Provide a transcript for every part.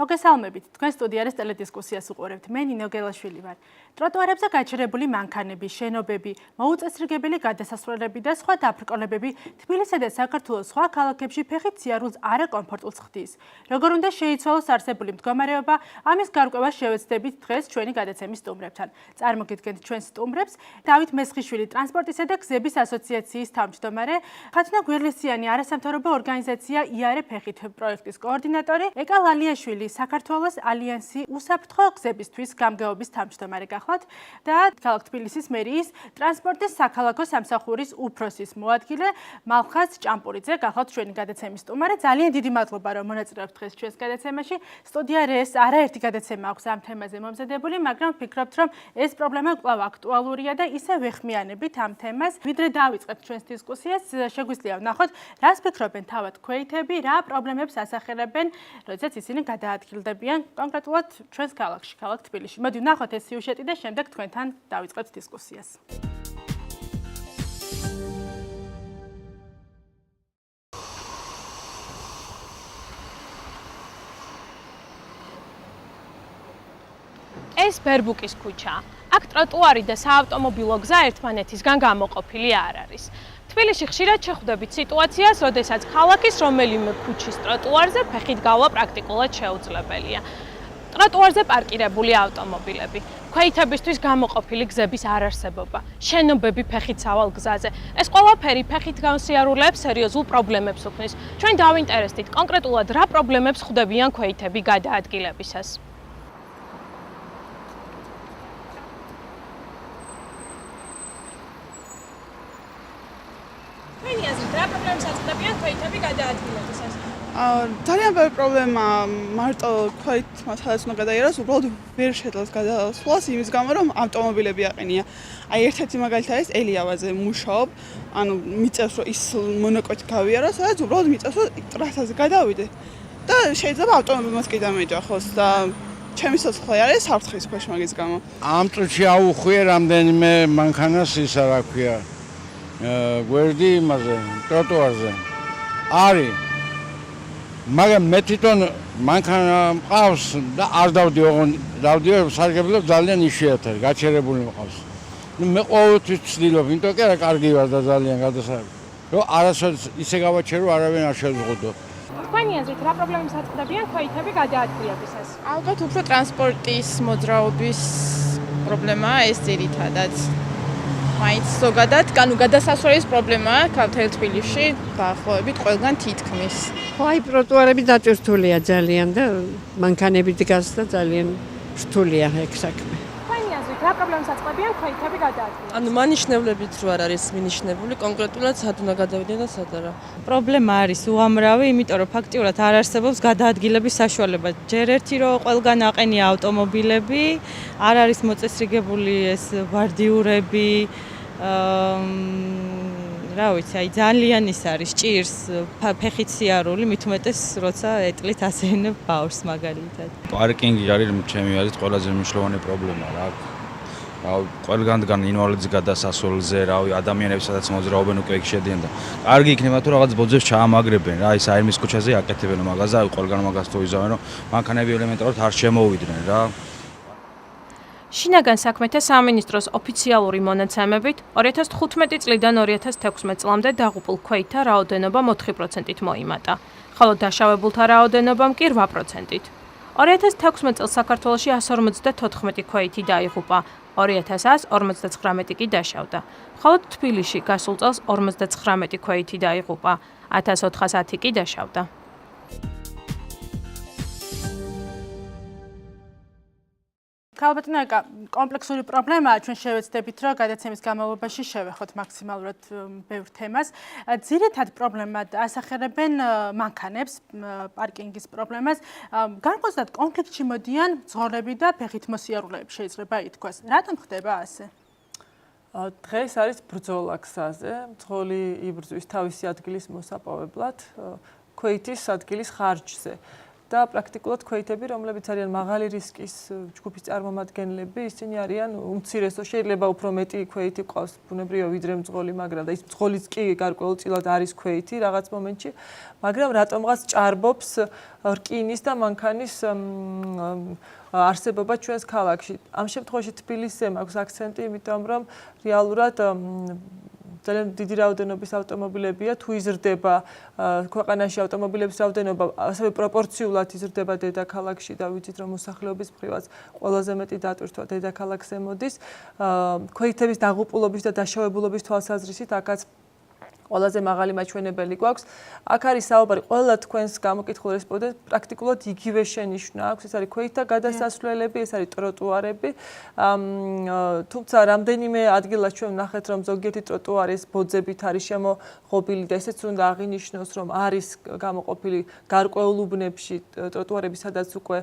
მოგესალმებით. თქვენ სტუდიაში ტელედისკუსიას უყურებთ. მე ნინო გელაშვილი ვარ. ტროტუარებზე გაჩერებული მანქანები, შენობები, მოუწესრიგებელი გადასასვლელები და სხვა დაბრკოლებები თბილისსა და საქართველოს სხვა ქალაქებში ფეხით სიარულს არაკომფორტულს ხდის. როგორ უნდა შეიცვალოს არსებული მდგომარეობა, ამის გარკვევას შევეცდებით დღეს ჩვენი გადაცემის სტუმრებთან. წარმოგიდგენთ ჩვენს სტუმრებს: დავით მესხიშვილი, ტრანსპორტისა და გზების ასოციაციის თავმჯდომარე, ხათუნა გვერლისიანი, არასამთავრობო ორგანიზაცია იარე ფეხით პროექტის კოორდინატორი, ეკა ლალიაშვილი, საქართველოს ალიანსი უსაფრთხო გზებისთვის გამგეობის თავმჯდომარე გახლავთ და ქალაქ თბილისის მერიის ტრანსპორტის საქალაქო სამსახურის უფროსის მოადგილე მალხაზ ჭამპურიძე გახლავთ ჩვენი გადაცემის სტუმარი. ძალიან დიდი მადლობა რომ მონაწილეობთ დღეს ჩვენს გადაცემაში. სტუდია რეს არაერთი გადაცემა აქვს ამ თემაზე მომზადებული, მაგრამ ვფიქრობთ რომ ეს პრობლემა კვლავ აქტუალურია და ისე ვეხმიანებით ამ თემას. ვიდრე დავიწყებთ ჩვენს დისკუსიას, შეგვიძლია ვნახოთ რას ფიქრობენ თავად ქვეითები, რა პრობლემებს ასახელებენ, როდესაც ისინი გადაადგილდებიან კონკრეტულად ჩვენს ქალაქში, ქალაქ თბილისში. მოდი ვნახოთ ეს სიუჟეტი და შემდეგ თქვენთან დავიწყებთ დისკუსიას. ეს ბერბუკის ქუჩაა. აქ ტროტუარი და საავტომობილო გზა ერთმანეთისგან გამოყოფილი არ არის. თბილისში ხშირად შეხვდებით სიტუაციას, როდესაც ქალაქის რომელიმე ქუჩის ტროტუარზე ფეხით გავლა პრაქტიკულად შეუძლებელია. ტროტუარზე პარკირებული ავტომობილები, ქვეითებისთვის გამოყოფილი გზების არარსებობა, შენობები ფეხით სავალ გზაზე. ეს ყველაფერი ფეხით განსიარულეებს სერიოზულ პრობლემებს უქმნის. ჩვენ დავინტერესდით კონკრეტულად რა პრობლემებს ხვდებიან ქვეითები გადაადგილებისას. რა პრობლემებს აწყდებიან ქვეითები გადაადგილებისას? ძალიან ბევრი პრობლემა მარტო ქვეითმა სადაც უნდა გადაიეროს, უბრალოდ ვერ შეძლოს გადასვლას იმის გამო, რომ ავტომობილები აყენია. აი ერთ-ერთი მაგალითი არის ელიავაზე მუშაობ, ანუ მიწევს რომ ის მონაკვეთი გავიარო, სადაც უბრალოდ მიწევს რომ ტრასაზე გადავიდე და შეიძლება ავტომობილმაც კი დამეჯახოს და ჩემი სოცხლე არის საფრთხის ქვეშ მაგის გამო. ამ წუთში აუხვიე რამდენიმე მანქანას ისა რა ქვია. გვერდი იმაზე, ტროტუარზე. არის. მაგრამ მე თვითონ მანქანა მყავს და არ დავდივარ სარგებლობ ძალიან იშვიათად, გაჩერებული მყავს. მე ყოველთვის ვცდილობ, იმიტომ კი არა კარგი ვარ და ძალიან გადასარგებლო. რომ არასოდეს ისე გავაჩერო, არავინ არ შევზღუდო. თქვენი აზრით რა პრობლემებს აწყდებიან ქვეითები გადაადგილებისას? ალბათ უფრო ტრანსპორტის მოძრაობის პრობლემაა ეს ძირითადად. მაინც ზოგადად, გადასასვლელის პრობლემაა ქალაქ თბილისში, დაახლოებით ყველგან თითქმის. ხო, აი ტროტუარები დაწურთულია ძალიან და მანქანები დგას და ძალიან რთულია ეგ საქმე. თქვენი აზრით რა პრობლემებს აწყდებიან ქვეითები გადაადგილებისას? ანუ მანიშნებლებით რო არ არის მინიშნებული, კონკრეტულად სად უნდა გადავიდნენ და სად არა. პრობლემა არის უამრავი, იმიტომ რომ ფაქტიურად არ არსებობს გადაადგილების საშუალება. ჯერ ერთი რომ ყველგან აყენია ავტომობილები, არ არის მოწესრიგებული ეს ვარდიურები, რა ვიცი, აი ძალიან ის არის ჭირს ფეხით სიარული, მით უმეტეს როცა ეტლით ასეინებ ბავშვს მაგალითად. პარკინგი არის ჩემი აზრით ყველაზე მნიშვნელოვანი პრობლემა რა. ყველგან ინვალიდის გადასასვლელზე, რავი, ადამიანები სადაც მოძრაობენ უკვე იქ შედიან და კარგი იქნება თუ რაღაც ბოძებს ჩაამაგრებენ რა, ის აირმის ქუჩაზე აკეთებენ მაგაზე, ყველგან მაგას თუ იზავენ, რომ მანქანები ელემენტარულად არ შემოვიდნენ რა. შინაგან საქმეთა სამინისტროს ოფიციალური მონაცემებით 2015 წლიდან 2016 წლამდე დაღუპულ ქვეითთა რაოდენობა 4%-ით მოიმატა, ხოლო დაშავებულთა რაოდენობამ კი 8%-ით. 2016 წელს საქართველოში 154 ქვეითი დაიღუპა, 2159 კი დაშავდა, ხოლო თბილისში გასულ წელს 59 ქვეითი დაიღუპა, 1410 კი დაშავდა. ქალბატონო ეკა, კომპლექსური პრობლემაა, ჩვენ შევეცდებით, რომ გადაცემის განმავლობაში შევეხოთ მაქსიმალურად ბევრ თემას. ძირითად პრობლემად ასახელებენ მანქანებს, პარკინგის პრობლემას. განსაკუთრებით კონფლიქტში მოდიან მძღოლები და ფეხით მოსიარულეები, შეიძლება ითქვას. რატომ ხდება ასე? დღეს არის ბრძოლა გზაზე, მძღოლი იბრძვის თავისი ადგილის მოსაპოვებლად, ქვეითის ადგილის ხარჯზე. და პრაქტიკულად ქვეითები, რომლებიც არიან მაღალი რისკის ჯგუფის წარმომადგენლები, ისინი არიან უმცირესო, შეიძლება უფრო მეტი ქვეითი ყავს ბუნებრივია ვიდრე მძღოლი, მაგრამ და ის მძღოლიც კი გარკვეულწილად არის ქვეითი რაღაც მომენტში, მაგრამ რატომღაც ჭარბობს რკინის და მანქანის არსებობა ჩვენს ქალაქში. ამ შემთხვევაში თბილისზე მაქვს აქცენტი, იმიტომ რომ რეალურად ძალიან დიდი რაოდენობის ავტომობილებია, თუ იზრდება ქვეყანაში ავტომობილების რაოდენობა, ასევე პროპორციულად იზრდება დედაქალაქში და ვიცით რომ მოსახლეობის მხრივაც ყველაზე მეტი დატვირთვა დედაქალაქზე მოდის. ქვეითების დაღუპულობის და დაშავებულობის თვალსაზრისით აქაც ყველაზე მაღალი მაჩვენებელი გვაქვს. აქ არის საუბარი ყველა თქვენს გამოკითხულ რესპონდენტს პრაქტიკულად იგივე შენიშვნა აქვს. ეს არის ქვეითთა გადასასვლელები, ეს არის ტროტუარები. თუმცა რამდენიმე ადგილას ჩვენ ვნახეთ, რომ ზოგიერთი ტროტუარის ბოძებით არის შემოღობილი და ესეც უნდა აღინიშნოს, რომ არის გამოყოფილი გარკვეულ უბნებში ტროტუარები, სადაც უკვე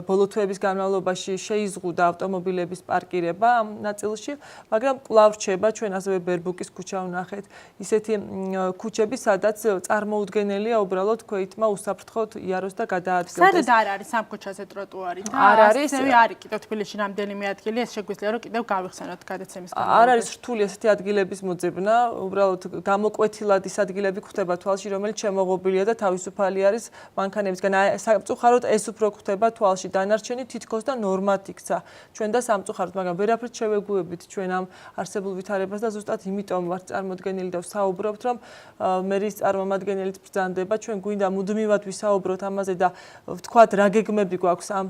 ბოლო თვეების განმავლობაში შეიზღუდა ავტომობილების პარკირება ამ ნაწილში, მაგრამ კვლავ რჩება ჩვენ ასევე ბერბუკის ქუჩა ვნახეთ, ისეთი ქუჩები, სადაც წარმოუდგენელია უბრალოდ ქვეითმა უსაფრთხოდ იაროს და გადაადგილდეს. სადაც არ არის ამ ქუჩაზე ტროტუარი და არ არის. ასევე არის კიდევ თბილისში რამდენიმე ადგილი, ეს შეგვიძლია რომ კიდევ გავიხსენოთ გადაცემის განმავლობაში. არ არის რთული ესეთი ადგილების მოძებნა, უბრალოდ გამოკვეთილად ის ადგილები გვხვდება თვალში, რომელიც შემოღობილია და თავისუფალი არის მანქანებისგან. სამწუხაროდ ეს უფრო გვხვდება თვალში, დანარჩენი თითქოს და ნორმად იქცა ჩვენ და სამწუხაროდ, მაგრამ ვერაფრით შევეგუებით ჩვენ ამ არსებულ ვითარებას და ზუსტად იმიტომ ვარ წარმოდგენილი და ვსაუბრობ რომ მერის წარმომადგენელიც ბრძანდება, ჩვენ გვინდა მუდმივად ვისაუბროთ ამაზე და ვთქვათ რა გეგმები გვაქვს ამ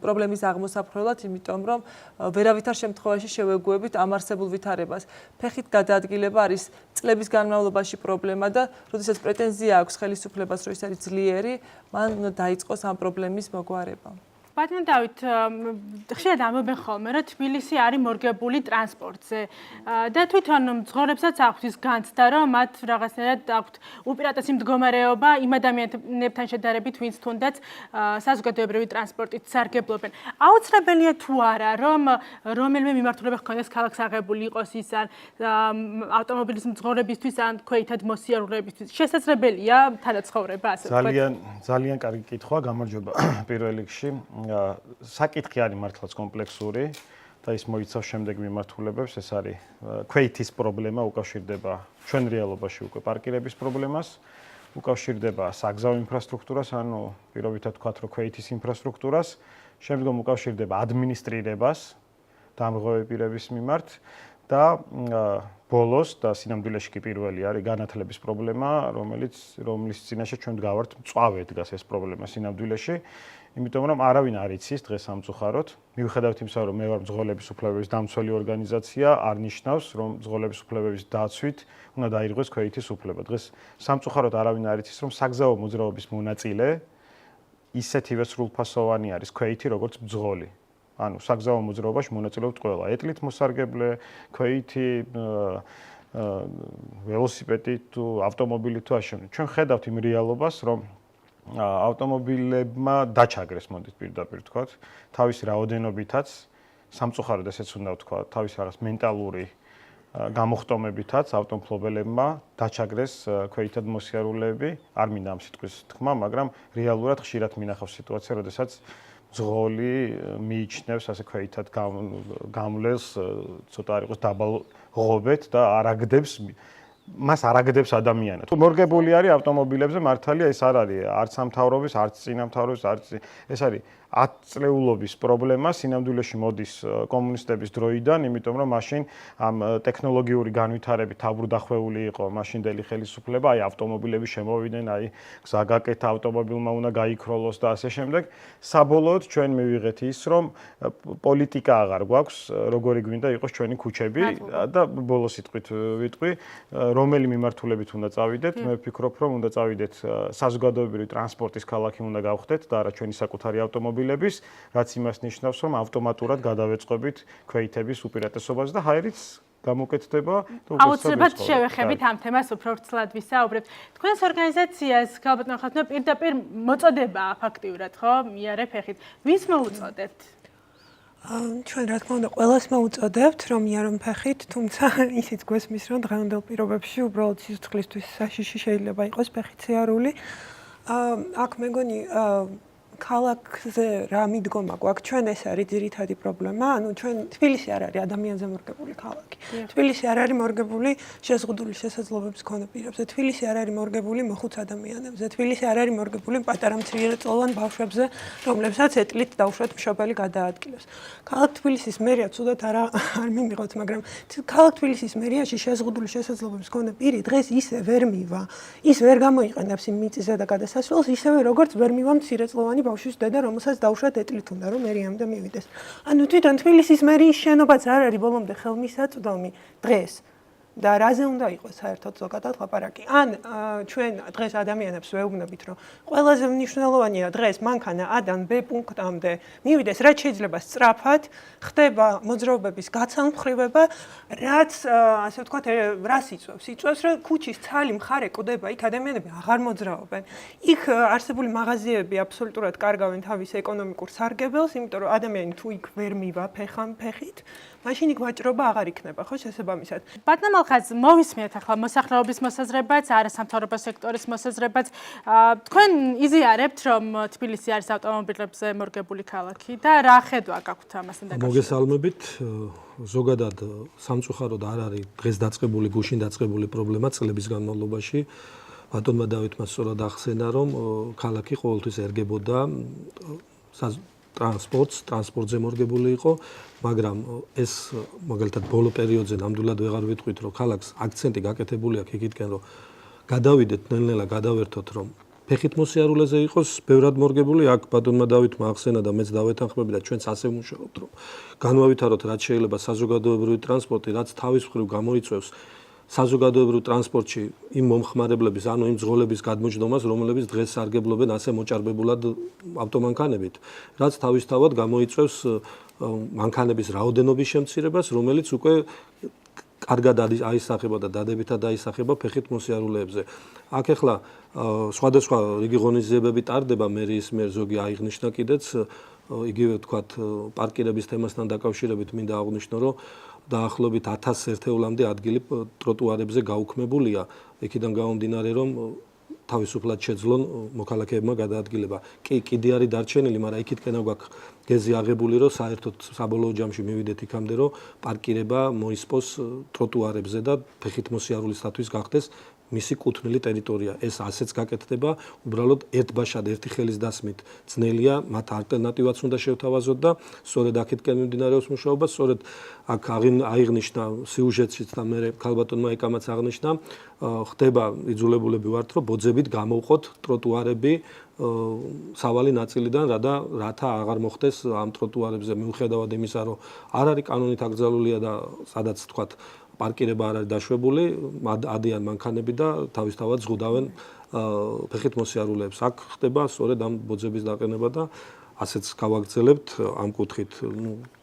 პრობლემის აღმოსაფხვრელად, იმიტომ რომ ვერავითარ შემთხვევაში შევეგუებით ამ არსებულ ვითარებას. ფეხით გადაადგილება არის წლების განმავლობაში პრობლემა და როდესაც პრეტენზია აქვს ხელისუფლებას, რომ ის არის ძლიერი, მან უნდა დაიწყოს ამ პრობლემის მოგვარება. ბატონო დავით, ხშირად ამბობენ ხოლმე, რომ თბილისი არის მორგებული ტრანსპორტზე და თვითონ მძღოლებსაც აქვს ის განცდა, რომ მათ რაღაცნაირად აქვთ უპირატესი მდგომარეობა იმ ადამიანებთან შედარებით, ვინც თუნდაც საზოგადოებრივი ტრანსპორტით სარგებლობენ. აუცილებელია თუ არა, რომ რომელიმე მიმართულება ჰქონდეს ქალაქს აღებული იყოს ის ან ავტომობილის მძღოლებისთვის ან ქვეითად მოსიარულეებისთვის. შესაძლებელია თანაცხოვრება ასე ვთქვათ? ძალიან კარგი კითხვა, გამარჯობა პირველ რიგში. საკითხი არის მართლაც კომპლექსური და ის მოიცავს შემდეგ მიმართულებებს. ეს არის ქვეითის პრობლემა, უკავშირდება ჩვენ რეალობაში უკვე პარკირების პრობლემას, უკავშირდება საგზაო ინფრასტრუქტურას, ანუ პირობითად ვთქვათ, რომ ქვეითის ინფრასტრუქტურას, შემდგომ უკავშირდება ადმინისტრირებას დამღოვე პირების მიმართ და ბოლოს და სინამდვილეში კი პირველი არის განათლების პრობლემა, რომლის წინაშე ჩვენ ვდგავართ მწვავე დგას ეს პრობლემა სინამდვილეში. იმიტომ რომ არავინ არ იცის დღეს სამწუხაროდ, მიუხედავად იმისა, რომ მე ვარ მძღოლების უფლებების დამცველი ორგანიზაცია, არ ნიშნავს, რომ მძღოლების უფლებების დაცვით უნდა დაირღვეს ქვეითის უფლება. დღეს სამწუხაროდ არავინ არ იცის, რომ საგზაო მოძრაობის მონაწილე ისეთივე სრულფასოვანი არის ქვეითი, როგორც მძღოლი. ანუ საგზაო მოძრაობაში მონაწილეობთ ყველა. ეტლით მოსარგებლე, ქვეითი, ველოსიპედი თუ ავტომობილი თუ ასე. ჩვენ ხედავთ იმ რეალობას, რომ ავტომობილებმა დაჩაგრეს, მოდით პირდაპირ ვთქვათ, თავისი რაოდენობითაც, სამწუხაროდ ესეც უნდა ვთქვა, თავისი რაღაც მენტალური გამოხტომებითაც ავტომფლობელებმა დაჩაგრეს ქვეითად მოსიარულეები, არ მინდა ამ სიტყვის თქმა, მაგრამ რეალურად ხშირად მინახავს სიტუაცია, როდესაც მძღოლი მიიჩნევს ასე ქვეითად გამლელს, ცოტა არ იყოს დაბალ ღობეთ და არაგდებს მას არაგდებს ადამიანად. თუ მორგებული არის ავტომობილებზე, მართალია ეს არ არის არც სამთავრობის, არც წინამთავრობის, ეს არის 10 წლეულობის პრობლემა, სინამდვილეში მოდის კომუნისტების დროიდან, იმიტომ რომ მაშინ ამ ტექნოლოგიური განვითარებით დაბრუნდახვეული იყო მაშინდელი ხელისუფლება, აი ავტომობილები შემოვიდნენ, აი გზა გაკეთა, ავტომობილმა უნდა გაიქროლოს და ასე შემდეგ. საბოლოოდ ჩვენ მივიღეთ ის, რომ პოლიტიკა აღარ გვაქვს, როგორი გვინდა იყოს ჩვენი ქუჩები და ბოლოს სიტყვით ვიტყვი, რომელი მიმართულებით უნდა წავიდეთ, მე ვფიქრობ, რომ უნდა წავიდეთ საზოგადოებრივი ტრანსპორტის ქალაქი უნდა გავხდეთ და არა ჩვენი საკუთარი ავტომობილების, რაც იმას ნიშნავს, რომ ავტომატურად გადავეწყობით ქვეითების უპირატესობას და ჰაერიც გამოკეთდება და აუცილებლად შევეხებით ამ თემას უფრო ვრცლად ვისაუბრებთ. თქვენს ორგანიზაციას ქალბატონო ხათუნა პირდაპირ მოწოდება ფაქტიურად, ხო? მიარე ფეხით. ვის მოუწოდებთ? ჩვენ რა თქმა უნდა ყველას მოუწოდებთ, რომ მიარონ ფეხით, თუმცა ისიც გვესმის, რომ დღევანდელ პირობებში უბრალოდ სიცოცხლისთვის საშიში შეიძლება იყოს ფეხით სიარული. აქ მეგონი ქალაქზე რა მიდგომა გვაქვს ჩვენ ეს არის ძირითადი პრობლემა. ანუ ჩვენ თბილისი არ არის ადამიანზე მორგებული ქალაქი. თბილისი არ არის მორგებული შეზღუდული შესაძლებლობების მქონე პირებზე. თბილისი არ არის მორგებული მოხუც ადამიანებზე. თბილისი არ არის მორგებული პატარა მცირეწლოვან ბავშვებზე, რომლებსაც ეტლით დაუშვათ მშობელი გადაადგილებს. ქალაქ თბილისის მერია ცუდად არ მიმიღოთ, მაგრამ ქალაქ თბილისის მერიაში შეზღუდული შესაძლებლობების მქონე პირი დღეს ისე ვერ მივა, ის ვერ გამოიყენებს იმ მიწის ზედა გადასასვლელს, ისევე როგორც ვერ მივა მცირეწლოვანი ბავშვის დედა, რომელსაც დაუშვათ ეტლით უნდა რომ მერიამდე მივიდეს. ანუ თვითონ თბილისის მერიის შენობაც არ არის ბოლომდე ხელმისაწვდომი დღეს. და რაზე უნდა იყოს საერთოდ ზოგადად ლაპარაკი? ან ჩვენ დღეს ადამიანებს ვეუბნებით, რომ ყველაზე მნიშვნელოვანია დღეს მანქანა A-დან B პუნქტამდე მივიდეს, რაც შეიძლება სწრაფად, ხდება მოძრაობების გაცალმხრივება, რაც ასე ვთქვათ, რას იწვევს? იწვევს, რომ ქუჩის ცალი მხარე კვდება, იქ ადამიანები აღარ მოძრაობენ. იქ არსებული მაღაზიები აბსოლუტურად კარგავენ თავის ეკონომიკურ სარგებელს, იმიტომ რომ ადამიანი თუ იქ ვერ მივა ფეხით, მაშინ იქ ვაჭრობა აღარ იქნება, ხო, შესაბამისად. ბატონო მალხაზ, მოვისმენთ ახლა მოსახლეობის მოსაზრებაც, არასამთავრობო სექტორის მოსაზრებაც. თქვენ იზიარებთ, რომ თბილისი არის ავტომობილებზე მორგებული ქალაქი და რა ხედვა გაქვთ ამასთან დაკავშირებით? მოგესალმებით. ზოგადად სამწუხაროდ არ არის დღეს დაწყებული, გუშინ დაწყებული პრობლემა წლების განმავლობაში. ბატონმა დავითმა სწორად ახსენა, რომ ქალაქი ყოველთვის ერგებოდა ტრანსპორტზე მორგებული იყო, მაგრამ ეს მაგალითად ბოლო პერიოდზე ნამდვილად ვეღარ ვიტყვით, რომ ქალაქს აქცენტი გაკეთებული აქვს იქითკენ, რომ გადავიდეთ ნელ-ნელა გადავერთოთ, რომ ფეხით მოსიარულეზე იყოს ბევრად მორგებული. აქ ბატონმა დავითმა ახსენა და მეც დავეთანხმები და ჩვენც ასე ვმუშაობთ, რომ განვავითაროთ რაც შეიძლება საზოგადოებრივი ტრანსპორტი, რაც თავის მხრივ გამოიწვევს საზოგადოებრივ ტრანსპორტში იმ მომხმარებლების, ანუ იმ ძღოლების გადმოჯდომას, რომლებიც დღეს სარგებლობენ ასე მოჭარბებულად ავტომანქანებით, რაც თავისთავად გამოიწვევს მანქანების რაოდენობის შემცირებას, რომელიც უკვე კარგად აისახება და დადებითად აისახება ფეხით მოსიარულეებზე. აქ ახლა სხვადასხვა რიგი ღონისძიებები ტარდება მერიის მიერ, ზოგი აიღნიშნა კიდეც, იგივე ვთქვათ, პარკირების თემასთან დაკავშირებით მინდა აღვნიშნო, რომ დაახლოებით 1000 ერთეულამდე ადგილი ტროტუარებზე გაუქმებულია. იქიდან გამომდინარე, რომ თავისუფლად შეძლონ მოქალაქეებმა გადაადგილება. კი, კიდე არის დარჩენილი, მაგრამ იქითკენა გვაქვს გეზი აღებული, რომ საერთოდ საბოლოო ჯამში მივიდეთ იქამდე, რომ პარკირება მოისპოს ტროტუარებზე და ფეხით მოსიარულისათვის გახდეს მისი კუთვნილი ტერიტორია. ეს ასეც გაკეთდება, უბრალოდ ერთბაშად ერთი ხელის დასმით ძნელია, მათ ალტერნატივაც უნდა შევთავაზოთ და სწორედ აქეთკენ მიმდინარეობს მუშაობა, სწორედ აქ აიღნიშნა სიუჟეტშიც და მე ქალბატონმა ეკამაც აღნიშნა, ხდება იძულებულები ვართ, რომ ბოძებით გამოვყოთ ტროტუარები სავალი ნაწილიდან, რათა აღარ მოხდეს ამ ტროტუარებზე მიუხედავად იმისა, რომ არ არის კანონით აკრძალულია და სადაც თქვათ პარკირება არ არის დაშვებული, ადიან მანქანები და თავისთავად ზღუდავენ ფეხით მოსიარულეებს. აქ ხდება სწორედ ამ ბოძების დაყენება და ასეც გავაგრძელებთ ამ კუთხით.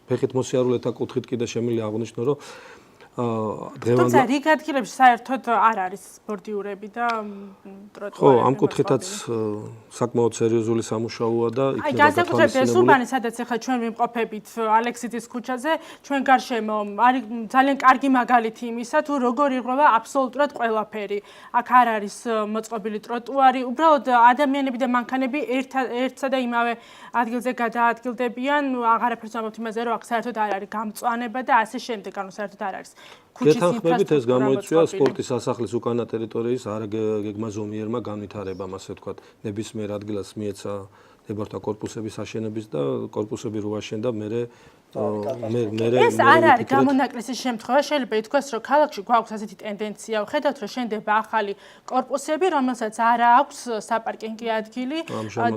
ფეხით მოსიარულეთა კუთხით კიდე შემიძლია აღვნიშნო, რომ თუმცა რიგ ადგილებში საერთოდ არ არის ბორდიურები და ტროტუარები. ხო, ამ კუთხითაც საკმაოდ სერიოზული სამუშაოა და იქნება განსაკუთრებით სურბანი, სადაც ახლა ჩვენ ვიმყოფებით ალექსიძის ქუჩაზე, ჩვენ გარშემო არის ძალიან კარგი მაგალითი იმისა, თუ როგორ ირღვევა აბსოლუტურად ყველაფერი. აქ არ არის მოწყობილი ტროტუარი, უბრალოდ ადამიანები და მანქანები ერთსა და იმავე ადგილზე გადაადგილდებიან, აღარაფერს ამბობთ იმაზე, რომ აქ საერთოდ არ არის გამწვანება და ასე შემდეგ, ანუ საერთოდ არ არის. გეთანხმებით ეს გამოიწვია სპორტის სასახლის უკანა ტერიტორიის არაგეგმა ზომიერმა განვითარებამ, ასე ვთქვათ, ნებისმიერ ადგილას მიეცა ნებართა კორპუსების აშენების და კორპუსები რო აშენდა, ეს არ არის გამონაკლისის შემთხვევა, შეიძლება ითქვას, რომ ქალაქში გვაქვს ასეთი ტენდენცია, ვხედავთ, რომ შენდება ახალი კორპუსები, რომელსაც არ აქვს საპარკინგი ადგილი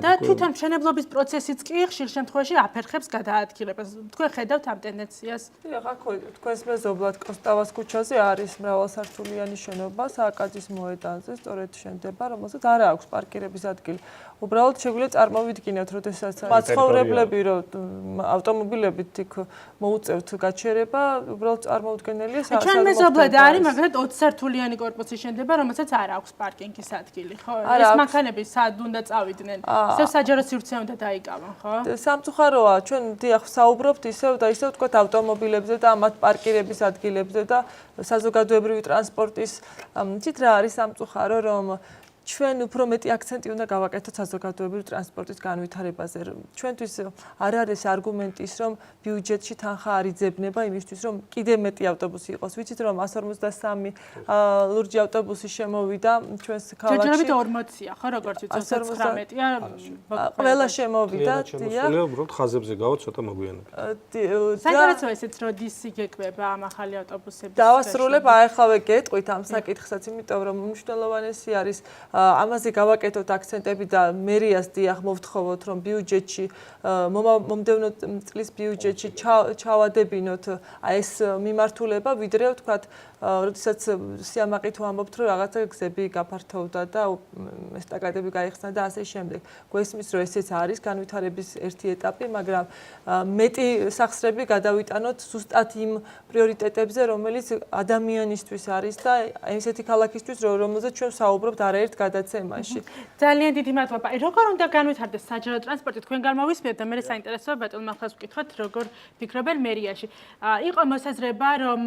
და თვითონ მშენებლობის პროცესიც კი ხშირ შემთხვევაში აფერხებს გადაადგილებას. თქვენ ხედავთ ამ ტენდენციას? დიახ, აქ თქვენს მეზობლად კოსტავას ქუჩაზე არის მრავალსართულიანი შენობა სააკაძის მოედანზე, სწორედ შენდება, რომელსაც არ აქვს პარკირების ადგილი. უბრალოდ შეგვიძლია წარმოვიდგინოთ, როდესაც მაცხოვრებლები რომ ავტომობილებით იქ მოუწევთ გაჩერება, უბრალოდ წარმოუდგენელია საერთოდ. ჩვენ მეზობლად არის, მაგრამ 20 სართულიანი კორპუსი შენდება, რომელსაც არ აქვს პარკინგის ადგილი, ხო? ეს მანქანები სად უნდა წავიდნენ? ისევ საჯარო სივრცე უნდა დაიკავონ, ხო? სამწუხაროა, ჩვენ დიახ საუბრობთ ისევ და ისევ თქვათ ავტომობილებზე და ამათ პარკირების ადგილებზე და საზოგადოებრივი ტრანსპორტის. იცით რა არის სამწუხარო, რომ ჩვენ უფრო მეტი აქცენტი უნდა გავაკეთოთ საზოგადოებრივი ტრანსპორტის განვითარებაზე. ჩვენთვის არ არის არგუმენტის, რომ ბიუჯეტში თანხა არ იძებნება იმისთვის, რომ კიდე მეტი ავტობუსი იყოს. ვიცით, რომ 153 ლურჯი ავტობუსი შემოვიდა ჩვენს ქალაქში. ჯერჯერობით 40-ია, ხო, როგორც ვიცით, 19-ია. ყველა შემოვიდა, დიახ. უბრალოდ ხაზებზე გავთ ცოტა მოგვიანებით. საინტერესოა ესეც, როდის იგეგმება ამ ახალი ავტობუსების. დავასრულებ აეხავე გეტყვით ამ საკითხსაც, იმიტომ რომ უმნიშვნელოვანესი არის ამაზე გავაკეთოთ აქცენტები და მერიას დიახ მოვთხოვოთ, რომ ბიუჯეტში მომდევნო წლის ბიუჯეტში ჩავადებინოთ ეს მიმართულება, ვიდრე ვთქვათ, როდესაც სიამაყით ვამბობთ, რომ რაღაცა გზები გაფართოვდა და ესტაკადები გაიხსნა და ასე შემდეგ. გვესმის, რომ ესეც არის განვითარების ერთი ეტაპი, მაგრამ მეტი სახსრები გადავიტანოთ ზუსტად იმ პრიორიტეტებზე, რომელიც ადამიანისთვის არის და ესეთი ქალაქისთვის, რომელზეც ჩვენ ვსაუბრობთ არაერთ გადაცემაში. ძალიან დიდი მადლობა. როგორ უნდა განვითარდეს საჯარო ტრანსპორტი? თქვენ გამოვისმენთ და მე საინტერესოა ბატონმა ხალხს ვკითხოთ, როგორ ფიქრობენ მერიაში. იყო მოსაზრება, რომ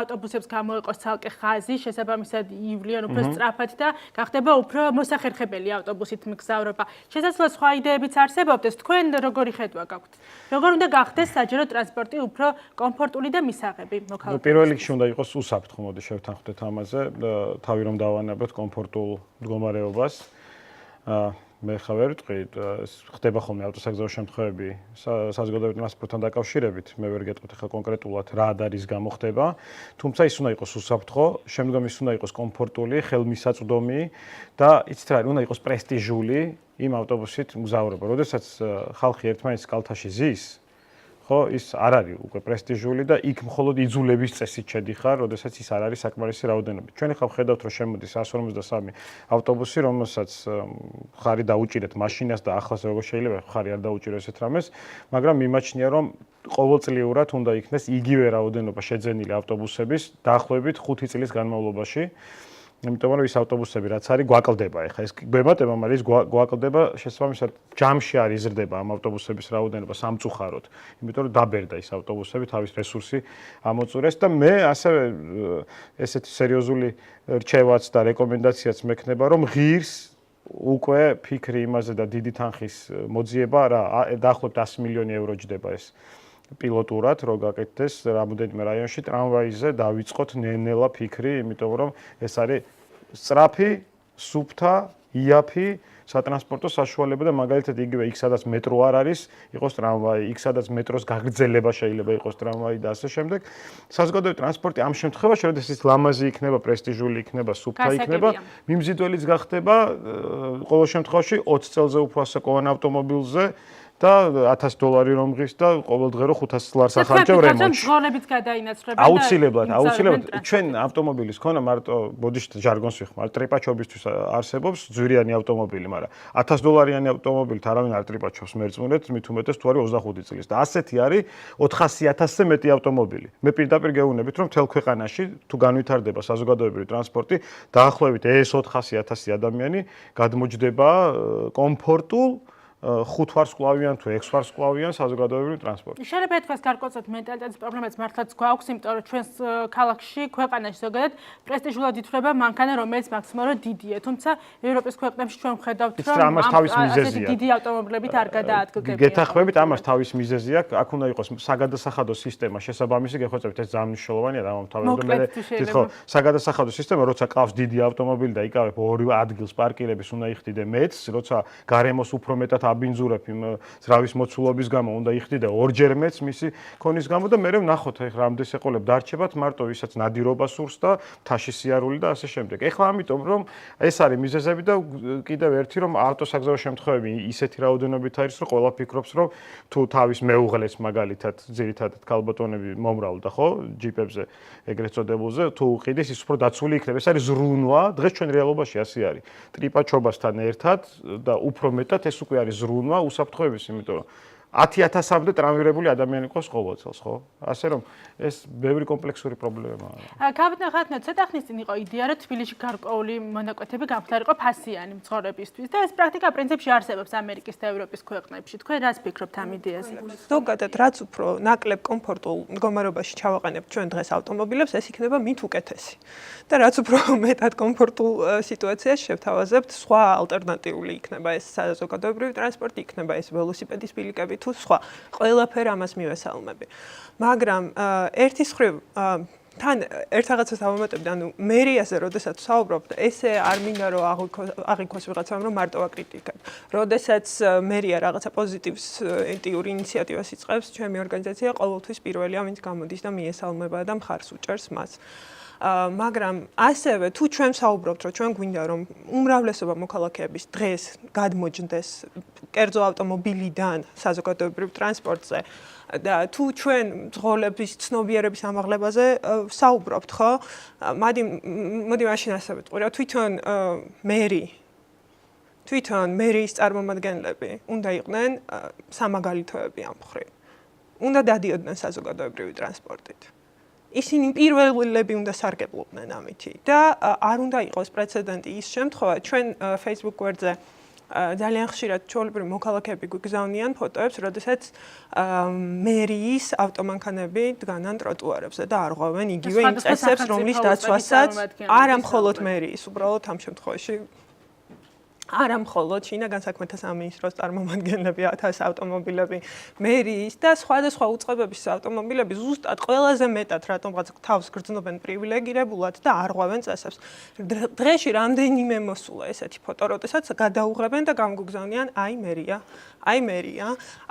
ავტობუსებს გამოეყოს ცალკე ხაზი, შესაბამისად ივლიან უფრო სწრაფად და გახდება უფრო მოსახერხებელი ავტობუსით მგზავრობა. შესაძლოა სხვა იდეებიც არსებობდეს, თქვენ როგორი ხედვა გაქვთ? როგორ უნდა გახდეს საჯარო ტრანსპორტი უფრო კომფორტული და მისაღები მოქალაქეებს? პირველ რიგში უნდა იყოს უსაფრთხო, მოდი შევთანხმდეთ ამაზე, თავი რომ დავანებოთ კომფორტულ მდგომარეობას. მე ხა ვერ ვიტყვი, ხდება ხოლმე ავტოსაგზაო შემთხვევები საზოგადოებრივ ტრანსპორტთან დაკავშირებით, მე ვერ გეტყვით ხა კონკრეტულად რა არის გამოხდება, თუმცა ის უნდა იყოს უსაფრთხო, შემდგომ ის უნდა იყოს კომფორტული, ხელმისაწვდომი და იცით რა, უნდა იყოს პრესტიჟული იმ ავტობუსით მგზავრობა. როდესაც ხალხი ერთმანეთის კალთაში ზის, ხო, ის არ არის უკვე პრესტიჟული და იქ მხოლოდ იძულების წესით შედიხარ, როდესაც ის არ არის საკმარისი რაოდენობით. ჩვენ ახლა ვხედავთ, რომ შემოდის 153 ავტობუსი, რომელსაც ხარი დაუჭირეთ მაშინას და ახლაც როგორ შეიძლება ხარი არ დაუჭირო ესეთ რამეს, მაგრამ მიმაჩნია, რომ ყოველწლიურად უნდა იქნეს იგივე რაოდენობა შეძენილი ავტობუსების დაახლოებით 5 წლის განმავლობაში. იმიტომ რომ ის ავტობუსები რაც არის გვაკლდება ეხლა ეს გვემატება, მაგრამ ის გვაკლდება შესაბამისად ჯამში არ იზრდება ამ ავტობუსების რაოდენობა სამწუხაროდ. იმიტომ რომ დაბერდა ის ავტობუსები, თავის რესურსი ამოწურეს და მე ასევე ესეთი სერიოზული რჩევაც და რეკომენდაციაც მექნება, რომ ღირს უკვე ფიქრი იმაზე და დიდი თანხის მოძიება რა დაახლოებით 100 მილიონი ევრო ჯდება ეს პილოტურად რო გაკეთდეს რამოდენიმე რაიონში ტრამვაიზე დავიწყოთ ნელ-ნელა ფიქრი, იმიტომ რომ ეს არის სწრაფი, სუფთა, იაფი სატრანსპორტო საშუალება და მაგალითად იგივე იქ სადაც მეტრო არ არის, იყოს ტრამვაი, იქ სადაც მეტროს გაგრძელება შეიძლება იყოს ტრამვაი და ასე შემდეგ. საზოგადოებრივი ტრანსპორტი ამ შემთხვევაში, როდესაც ის ლამაზი იქნება, პრესტიჟული იქნება, სუფთა იქნება, მიმზიდველიც გახდება ყოველ შემთხვევაში 20 წელზე უფრო ასაკოვან ავტომობილზე და $1000 რომ ღირს და ყოველდღე რო $500 ახარჯავ რემონტში. ძღოლებიც გადაინაცვლება და აუცილებლად. ჩვენ ავტომობილის ქონა მარტო ბოდიშით ჟარგონს ვიხმარ, ტრიპაჩობისთვის არსებობს ძვირიანი ავტომობილი, მაგრამ $1000-იანი ავტომობილით არავინ არ ტრიპაჩობს მერწმუნეთ, მით უმეტეს თუ არის 25 წლის და ასეთი არის 400,000-ზე მეტი ავტომობილი. მე პირდაპირ გეუბნებით, რომ მთელ ქვეყანაში თუ განვითარდება საზოგადოებრივი ტრანსპორტი, დაახლოებით ეს 400,000 ადამიანი გადმოჯდება კომფორტულ 5 ვარსკვლავიან თუ 6 ვარსკვლავიან საზოგადოებრივ ტრანსპორტში. შეიძლება ითქვას გარკვეულწილად მენტალიტეტის პრობლემაც მართლაც გვაქვს, იმიტომ რომ ჩვენს ქალაქში, ქვეყანაში ზოგადად პრესტიჟულად ითვლება მანქანა, რომელიც მაქსიმალურად დიდია, თუმცა ევროპის ქვეყნებში ჩვენ ვხედავთ, რომ ასეთი დიდი ავტომობილებით არ გადაადგილდებიან. გეთახმებით, ამას თავის მიზეზი აქვს, აქ უნდა იყოს საგადასახადო სისტემა შესაბამისი, გეხვეწებით ეს ძალიან მნიშვნელოვანია და მომთავრებელო მე თვითონ საგადასახადო სისტემა, როცა ყავს დიდი ავტომობილი და იკავებ ორი ადგილს პარკირების უნდა იხდიდე მეც, როცა გარემოს უფრო მეტად აბინძურებ იმ ძრავის მოცულობის გამო უნდა იხდიდე ორჯერ მეც მისი ქონის გამო და მე ვნახოთ ეხლა რამდენს ეყოლებ დარჩებათ მარტო ვისაც ნადირობა სურს და თაში სიარული და ასე შემდეგ. ეხლა ამიტომ რომ ეს არის მიზეზები და კიდევ ერთი რომ ავტოსაგზაო შემთხვევები ისეთი რაოდენობით არის რომ ყველა ფიქრობს რომ თუ თავის მეუღლეს მაგალითად ძირითადად ქალბატონები მომრავლდა ხო ჯიპებზე ეგრეთ წოდებულზე თუ უყიდეს ის უფრო დაცული იქნება. ეს არის ზრუნვა, დღეს ჩვენ რეალობაში ასე არის. ტრიპაჩობასთან ერთად და უფრო მეტად ეს უკვე არის ზრუნვა უსაფრთხოების, იმიტომ რომ 10,000-მდე ტრამვირებული ადამიანი ყავს ყოველ წელს, ხო? ასე რომ ეს ბევრი კომპლექსური პრობლემაა. კაპიტან ხათნო, ცოტა ხნის წინ იყო იდეა, რომ თბილისში გარკვეული მონაკვეთები გამხდარიყო ფასიანი მცხოვრებისთვის და ეს პრაქტიკა პრინციპში არსებობს ამერიკის და ევროპის ქვეყნებში. თქვენ რას ფიქრობთ ამ იდეაზე? ზოგადად, რაც უფრო ნაკლებ კომფორტულ მდგომარეობაში ჩავაყენებთ ჩვენ დღეს ავტომობილებს, ეს იქნება მით უკეთესი. და რაც უფრო მეტად კომფორტულ სიტუაციას შევთავაზებთ, სხვა ალტერნატიული იქნება ეს საზოგადოებრივი ტრანსპორტი, იქნება ეს ველოსიპედის ბილიკები თუ სხვა. ყველაფერ ამას მივესალმები. მაგრამ ერთის მხრივ თან ერთ რაღაცას ავამატებდი, ანუ მერიაზე, როდესაც ვსაუბრობ, ესე არ მინდა რომ აღიქვას ვიღაცამ რომ მარტო აკრიტიკებ. როდესაც მერია რაღაცა პოზიტივური ინიციატივას იწყებს, ჩემი ორგანიზაცია ყოველთვის პირველია, ვინც გამოდის და მიესალმება და მხარს უჭერს მას. მაგრამ ასევე თუ ჩვენ ვსაუბრობთ, რომ ჩვენ გვინდა რომ უმრავლესობა მოქალაქეების დღეს გადმოჯდეს კერძო ავტომობილიდან საზოგადოებრივ ტრანსპორტზე და თუ ჩვენ მძღოლების ცნობიერების ამაღლებაზე ვსაუბრობთ, ხო? მოდი მაშინ ასევე ვიტყვი, რომ თვითონ მერიის წარმომადგენლები უნდა იყვნენ სამაგალითოები ამ მხრივ. უნდა დადიოდნენ საზოგადოებრივი ტრანსპორტით. ისინი პირველები უნდა სარგებლობდნენ ამითი და არ უნდა იყოს პრეცედენტი ის შემთხვევა, ჩვენ Facebook გვერდზე ძალიან ხშირად ჩვეულებრივი მოქალაქეები გვიგზავნიან ფოტოებს, როდესაც მერიის ავტომანქანები დგანან ტროტუარებზე და არღვევენ იგივე იმ წესებს, რომლის დაცვასაც არა მხოლოდ მერიის, უბრალოდ ამ შემთხვევაში არა მხოლოდ შინაგან საქმეთა სამინისტროს წარმომადგენლები, 1000 ავტომობილები, მერიის და სხვადასხვა უწყებების ავტომობილები ზუსტად ყველაზე მეტად რატომღაც თავს გრძნობენ პრივილეგირებულად და არღვევენ წესებს. დღეში რამდენიმე მოსულა ესეთი ფოტო, როდესაც გადაუღრებენ და გამგუგზავნიან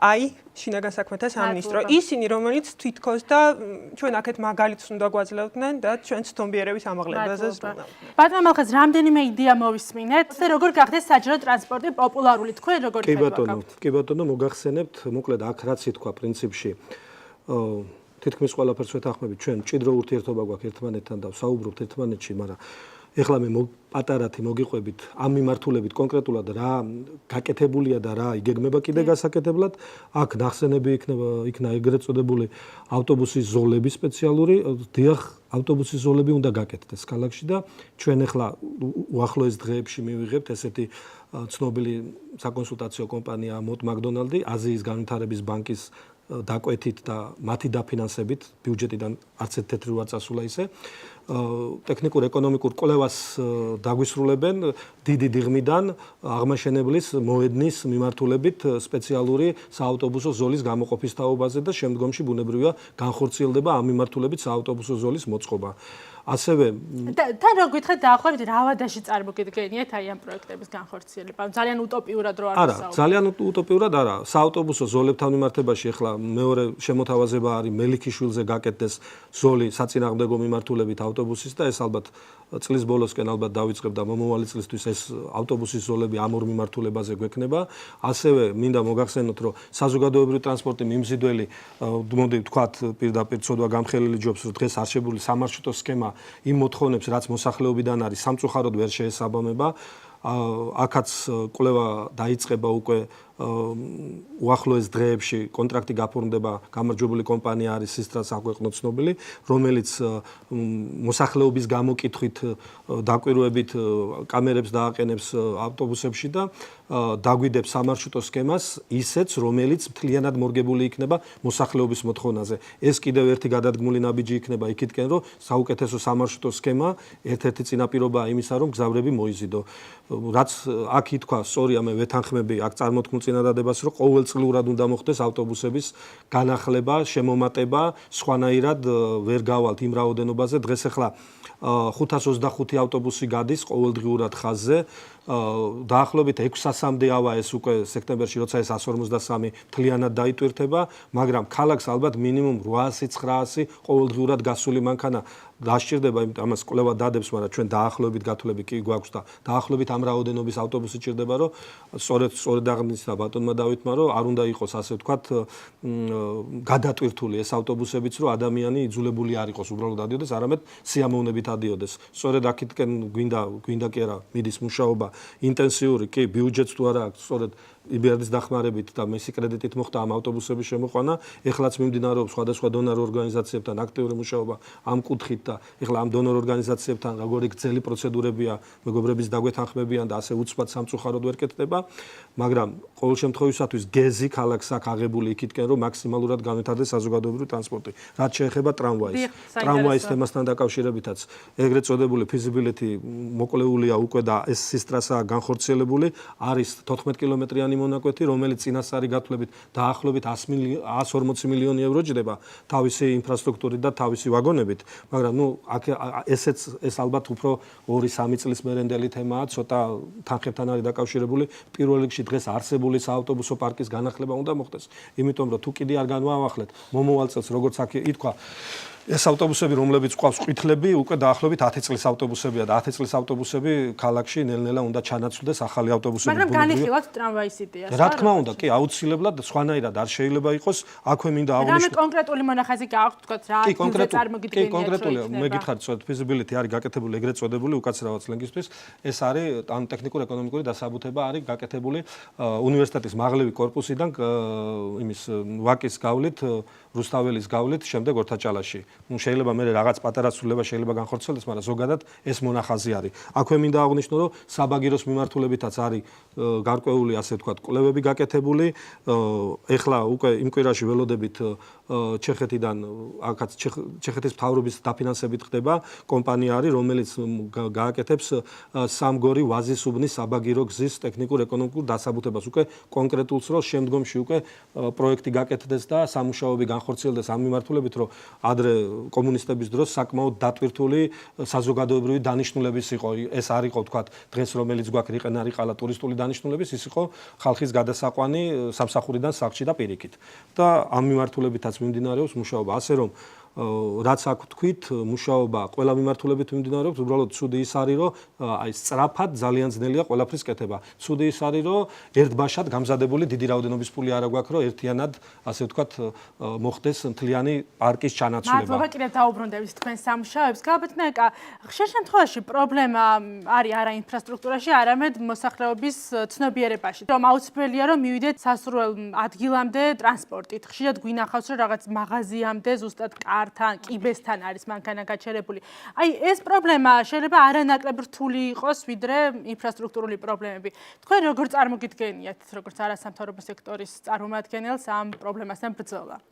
აი შინაგან საქმეთა სამინისტრო. ისინი, რომელიც თვითქოს და ჩვენ აქეთ მაგალითს უნდა გვაძლევდნენ და ჩვენ ცნობიერების ამაღლებაზე ზრუნავდნენ. ბატონო მალხაზ, რამდენიმე იდეა მოვისმინეთ, და როგორ გახდეს საჯარო ტრანსპორტი პოპულარული, თქვენ როგორ ხედავთ? კი ბატონო, მოგახსენებთ, მოკლედ აქ რაც ითქვა პრინციპში, თითქმის ყველაფერს ვეთანხმებით, ჩვენ მჭიდრო ურთიერთობა გვაქვს ერთმანეთთან და ვსაუბრობთ ერთმანეთში, მაგრამ ეხლა მე პატარათი მოგიყვებით ამ მიმართულებით კონკრეტულად რა გაკეთებულია და რა იგეგმება კიდე გასაკეთებლად. აქ ნახსენები იქნა ეგრეთ წოდებული ავტობუსის ზოლები სპეციალური, დიახ, ავტობუსის ზოლები უნდა გაკეთდეს ქალაქში და ჩვენ ეხლა უახლოეს დღეებში მივიღებთ ესეთი ცნობილი საკონსულტაციო კომპანია მოდ მაკდონალდი, აზიის განვითარების ბანკის დაკვეთით და მათი დაფინანსებით ბიუჯეტიდან არც ერთ თეთრი რვა წასულა ისე ტექნიკურ ეკონომიკურ კვლევას დაგვისრულებენ დიდი დიღმიდან აღმაშენებლის მოედნის მიმართულებით სპეციალური საავტობუსო ზოლის გამოყოფის თაობაზე და შემდგომში ბუნებრივია განხორციელდება ამ მიმართულებით საავტობუსო ზოლის მოწყობა. ასევე თან რო გითხრათ დაახლოებით რა ვადაში წარმოგიდგენიათ აი ამ პროექტების განხორციელება? ძალიან utopიურად რო არ არა, ძალიან utopიურად არა. საავტობუსო ზოლებთან მიმართებაში ახლა მეორე შემოთავაზება არის მელიქიშვილზე გაკეთდეს ზოლი საწინააღმდეგო მიმართულებით ავტობუსის და ეს ალბათ წლის ბოლოსკენ ალბათ დავიწყებ და მომავალი წლისთვის ეს ავტობუსის ზოლები ამ ორ მიმართულებაზე გვექნება. ასევე მინდა მოგახსენოთ, რომ საზოგადოებრივი ტრანსპორტი მიმზიდველი, მოდი ვთქვათ, პირდაპირ ცოდვა გამხელილი ჯობს, რომ დღეს არსებული სამარშრუტო სქემა იმ მოთხოვნებს, რაც მოსახლეობიდან არის, სამწუხაროდ ვერ შეესაბამება. აქაც კვლევა დაიწყება უკვე უახლოეს დღეებში კონტრაქტი გაფორმდება, გამარჯვებული კომპანია არის სისტრას აქვეყნო ცნობილი, რომელიც მოსახლეობის გამოკითხვით დაკვირვებით კამერებს დააყენებს ავტობუსებში და დაგვიდებს სამარშრუტო სქემას ისეც, რომელიც მთლიანად მორგებული იქნება მოსახლეობის მოთხოვნაზე. ეს კიდევ ერთი გადადგმული ნაბიჯი იქნება იქითკენ, რომ საუკეთესო სამარშრუტო სქემა ერთ-ერთი წინაპირობაა იმისა, რომ გზავრები მოიზიდო. რაც აქ ითქვა, სწორია, მე ვეთანხმები აქ წარმოთქმულ წინადადებას, რომ ყოველწლიურად უნდა მოხდეს ავტობუსების განახლება, შემომატება, სხვანაირად ვერ გავალთ იმ რაოდენობაზე. დღეს ახლა 525 ავტობუსი გადის ყოველდღიურად ხაზზე. დაახლოებით 600-მდე ავა ეს უკვე სექტემბერში, როცა ეს 153 მთლიანად დაიტვირთება, მაგრამ ქალაქს ალბათ მინიმუმ 800-900 ყოველდღიურად გასული მანქანა დასჭირდება, იმიტომ ამას კვლევა დადებს, მაგრამ ჩვენ დაახლოებით გათვლები კი გვაქვს და დაახლოებით ამ რაოდენობის ავტობუსი ჭირდება, რომ სწორედ აღნიშნა ბატონმა დავითმა, რომ არ უნდა იყოს ასე ვთქვათ გადატვირთული ეს ავტობუსებიც, რომ ადამიანი იძულებული არ იყოს უბრალოდ ადიოდეს, არამედ სიამოვნებით ადიოდეს. სწორედ აქეთკენ გვინდა კი არა მიდის მუშაობა ინტენსიური, კი ბიუჯეტს თუ არა აქვს, სწორედ EBRD-ის დახმარებით და მისი კრედიტით მოხდა ამ ავტობუსების შემოყვანა. ეხლაც მიმდინარეობს სხვადასხვა დონორ ორგანიზაციებთან აქტიური მუშაობა ამ კუთხით და ეხლა ამ დონორ ორგანიზაციებთან როგორი გრძელი პროცედურებია, მეგობრების დაგვეთანხმებიან და ასე უცბად სამწუხაროდ ვერ კეთდება, მაგრამ ყოველ შემთხვევისათვის გეზი ქალაქს აქვს აღებული იქითკენ, რომ მაქსიმალურად განვითარდეს საზოგადოებრივი ტრანსპორტი. რაც შეეხება ტრამვაის. ტრამვაის თემასთან დაკავშირებითაც ეგრეთ წოდებული feasibility მოკლეულია უკვე და ეს სისტრასაა განხორციელებული, არის 14 კილომეტრიანი მონაკვეთი, რომელიც წინასწარი გათვლებით დაახლოებით 140 მილიონი ევრო ჯდება თავისი ინფრასტრუქტურით და თავისი ვაგონებით, მაგრამ ეს ალბათ უფრო 2-3 წლის მერენდელი თემაა, ცოტა თანხებთან არის დაკავშირებული. პირველ რიგში დღეს არსებული საავტობუსო პარკის განახლება უნდა მოხდეს, იმიტომ რომ თუ კიდე არ განვაახლეთ მომავალ წელს, როგორც აქ ითქვა, ეს ავტობუსები, რომლებიც ყავს ყვითლები, უკვე დაახლოებით 10 წლის ავტობუსებია და 10 წლის ავტობუსები ქალაქში ნელ-ნელა უნდა ჩანაცვლდეს ახალი ავტობუსები. მაგრამ განიხილავთ ტრამვაის იდეას. რა თქმა უნდა, კი, აუცილებლად სხვანაირად არ შეიძლება იყოს. აქვე მინდა აღვნიშნო. რამე კონკრეტული მონახაზი გააქვთ, თქვათ რა, ადგილზე წარმოგიდგენიათ. კი, კონკრეტული, მე გითხარით, feasibility არის გაკეთებული ეგრეთ წოდებული უკაცრავად სლენგისთვის. ეს არის ან ტექნიკურ-ეკონომიკური დასაბუთება არის გაკეთებული უნივერსიტეტის მაღლევი კორპუსიდან იმის ვაკის გავლით, რუსთაველის გავლით, შემდეგ ორთაჭალაში. შეიძლება მე რაღაც პატარა ცვლილება შეიძლება განხორციელდეს, მაგრამ ზოგადად ეს მონახაზი არის. აქვე მინდა აღვნიშნო, რომ საბაგიროს მიმართულებითაც არის გარკვეული, ასე ვთქვათ, კვლევები გაკეთებული. ეხლა უკვე იმ კვირაში ველოდებით ჩეხეთიდან, აქაც ჩეხეთის მთავრობის დაფინანსებით ხდება კომპანია არის, რომელიც გააკეთებს სამგორი ვაზისუბნის საბაგირო გზის ტექნიკურ-ეკონომიკურ დასაბუთებას. უკვე კონკრეტულს რომ შემდგომში უკვე პროექტი გაკეთდეს და სამუშაოები განხორციელდეს ამ მიმართულებით, რომ ადრე კომუნისტების დროს საკმაოდ დატვირთული საზოგადოებრივი დანიშნულების იყო. ეს არ იყო, თქვათ, დღეს რომელიც გვაქვს რიყენა-რიყალა ტურისტული დანიშნულების, ის იყო ხალხის გადასაყვანი სამსახურიდან სახლში და პირიქით. და ამ მიმართულებითაც მიმდინარეობს მუშაობა, ასე რომ რაც აქ თქვით, მუშაობა ყველა მიმართულებით მიმდინარეობს, უბრალოდ ცუდი ის არის, რომ აი სწრაფად ძალიან ძნელია ყველაფრის კეთება. ცუდი ის არის, რომ ერთბაშად გამზადებული დიდი რაოდენობის ფული არ აქვს, რომ ერთიანად, ასე ვთქვათ, მოხდეს მთლიანი პარკის ჩანაცვლება. მადლობა, კიდევ დაუბრუნდებით თქვენ სამუშაოებს. გაბატონეკა, ხშირ შემთხვევაში პრობლემა არის არა ინფრასტრუქტურაში, არამედ მოსახლეობის ცნობიერებაში. რომ აუცილებელია, რომ მივიდეთ სასურველ ადგილამდე ტრანსპორტით. ხშირად გვინახავს, რომ რაღაც მაღაზიამდე ზუსტად თან კიბესთან არის მანქანა გაჩერებული. აი ეს პრობლემა შეიძლება არანაკლებ რთული იყოს, ვიდრე ინფრასტრუქტურული პრობლემები. თქვენ როგორ წარმოგიდგენიათ, როგორც არასამთავრობო სექტორის წარმომადგენელს ამ პრობლემასთან ბრძოლა?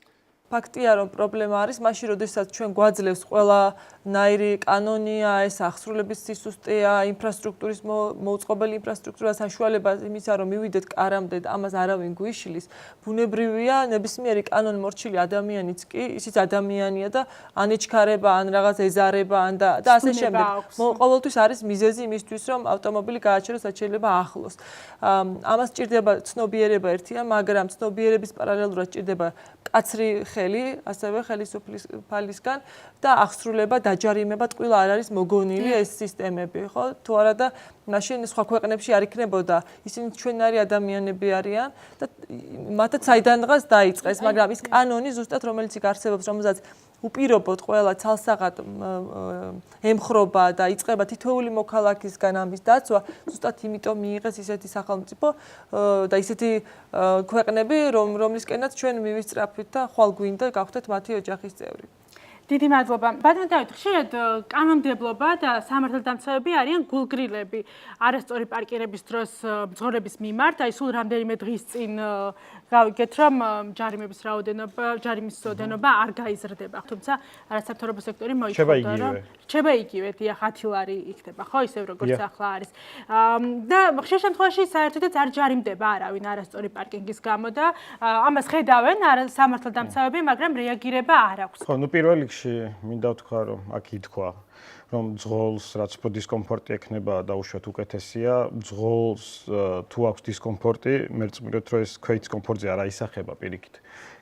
ფაქტია, რომ პრობლემა არის, მაშინ როდესაც ჩვენ გვაძლევს ყველანაირი კანონია, ეს აღსრულების სისუსტეა, ინფრასტრუქტურის მოუწყობელი ინფრასტრუქტურა საშუალება იმისა, რომ მივიდეთ კარამდე და ამას არავინ გვიშლის, ბუნებრივია, ნებისმიერი კანონი მორჩილი ადამიანიც კი, ისიც ადამიანია და ანეჩქარება, ან რაღაც ეზარება, ან და ასე შემდეგ. ყოველთვის არის მიზეზი იმისთვის, რომ ავტომობილი გააჩეროს, რაც შეიძლება ახლოს. ამას სჭირდება ცნობიერება ერთია, მაგრამ ცნობიერების პარალელურად სჭირდება კაცრი ხელი, ასევე ხელისუფალისგან და აღსრულება, დაჯარიმება, ტყუილა არ არის მოგონილი ეს სისტემები, ხო? თუ არა და მაშინ სხვა ქვეყნებში არ იქნებოდა, ისინი ჩვენარი ადამიანები არიან და მათაც საიდანღაც დაიწყეს, მაგრამ ის კანონი ზუსტად რომელიც იქ არსებობს, რომელსაც უპირობოდ ყველა ცალსაღად ემხრობა და იწყება თითოეული მოქალაქისგან ამის დაცვა, ზუსტად იმიტომ მიიღეს ისეთი სახელმწიფო და ისეთი ქვეყნები, რომლისკენაც ჩვენ მივისწრაფვით და ხვალ გვინდა გავხდეთ მათი ოჯახის წევრი. დიდი მადლობა. ბატონო დავით, ხშირად კანონმდებლობა და სამართალდამცავები არიან გულგრილები არასწორი პარკირების დროს მძღოლების მიმართ. აი სულ რამდენიმე დღის წინ გავიგეთ, რომ ჯარიმის რაოდენობა არ გაიზრდება. თუმცა არასამთავრობო სექტორი მოითხოვდა, რომ რჩება იგივე, დიახ, 10 ლარი იქნება, ხო, ისევ როგორც ახლა არის. და ხშირ შემთხვევაში საერთოდაც არ ჯარიმდება არავინ არასწორი პარკინგის გამო და ამას ხედავენ სამართალდამცავები, მაგრამ რეაგირება არ აქვს. ხო, ნუ პირველ რიგში მინდა ვთქვა, რომ აქ ითქვა, რომ ძღოლს რაც უფრო დისკომფორტი ექნება და უშუალოდ უკეთესია, ძღოლს თუ აქვს დისკომფორტი, მე ვწმიდობ, რომ ეს ქვეითის კომფორტზე არ აისახება პირიქით.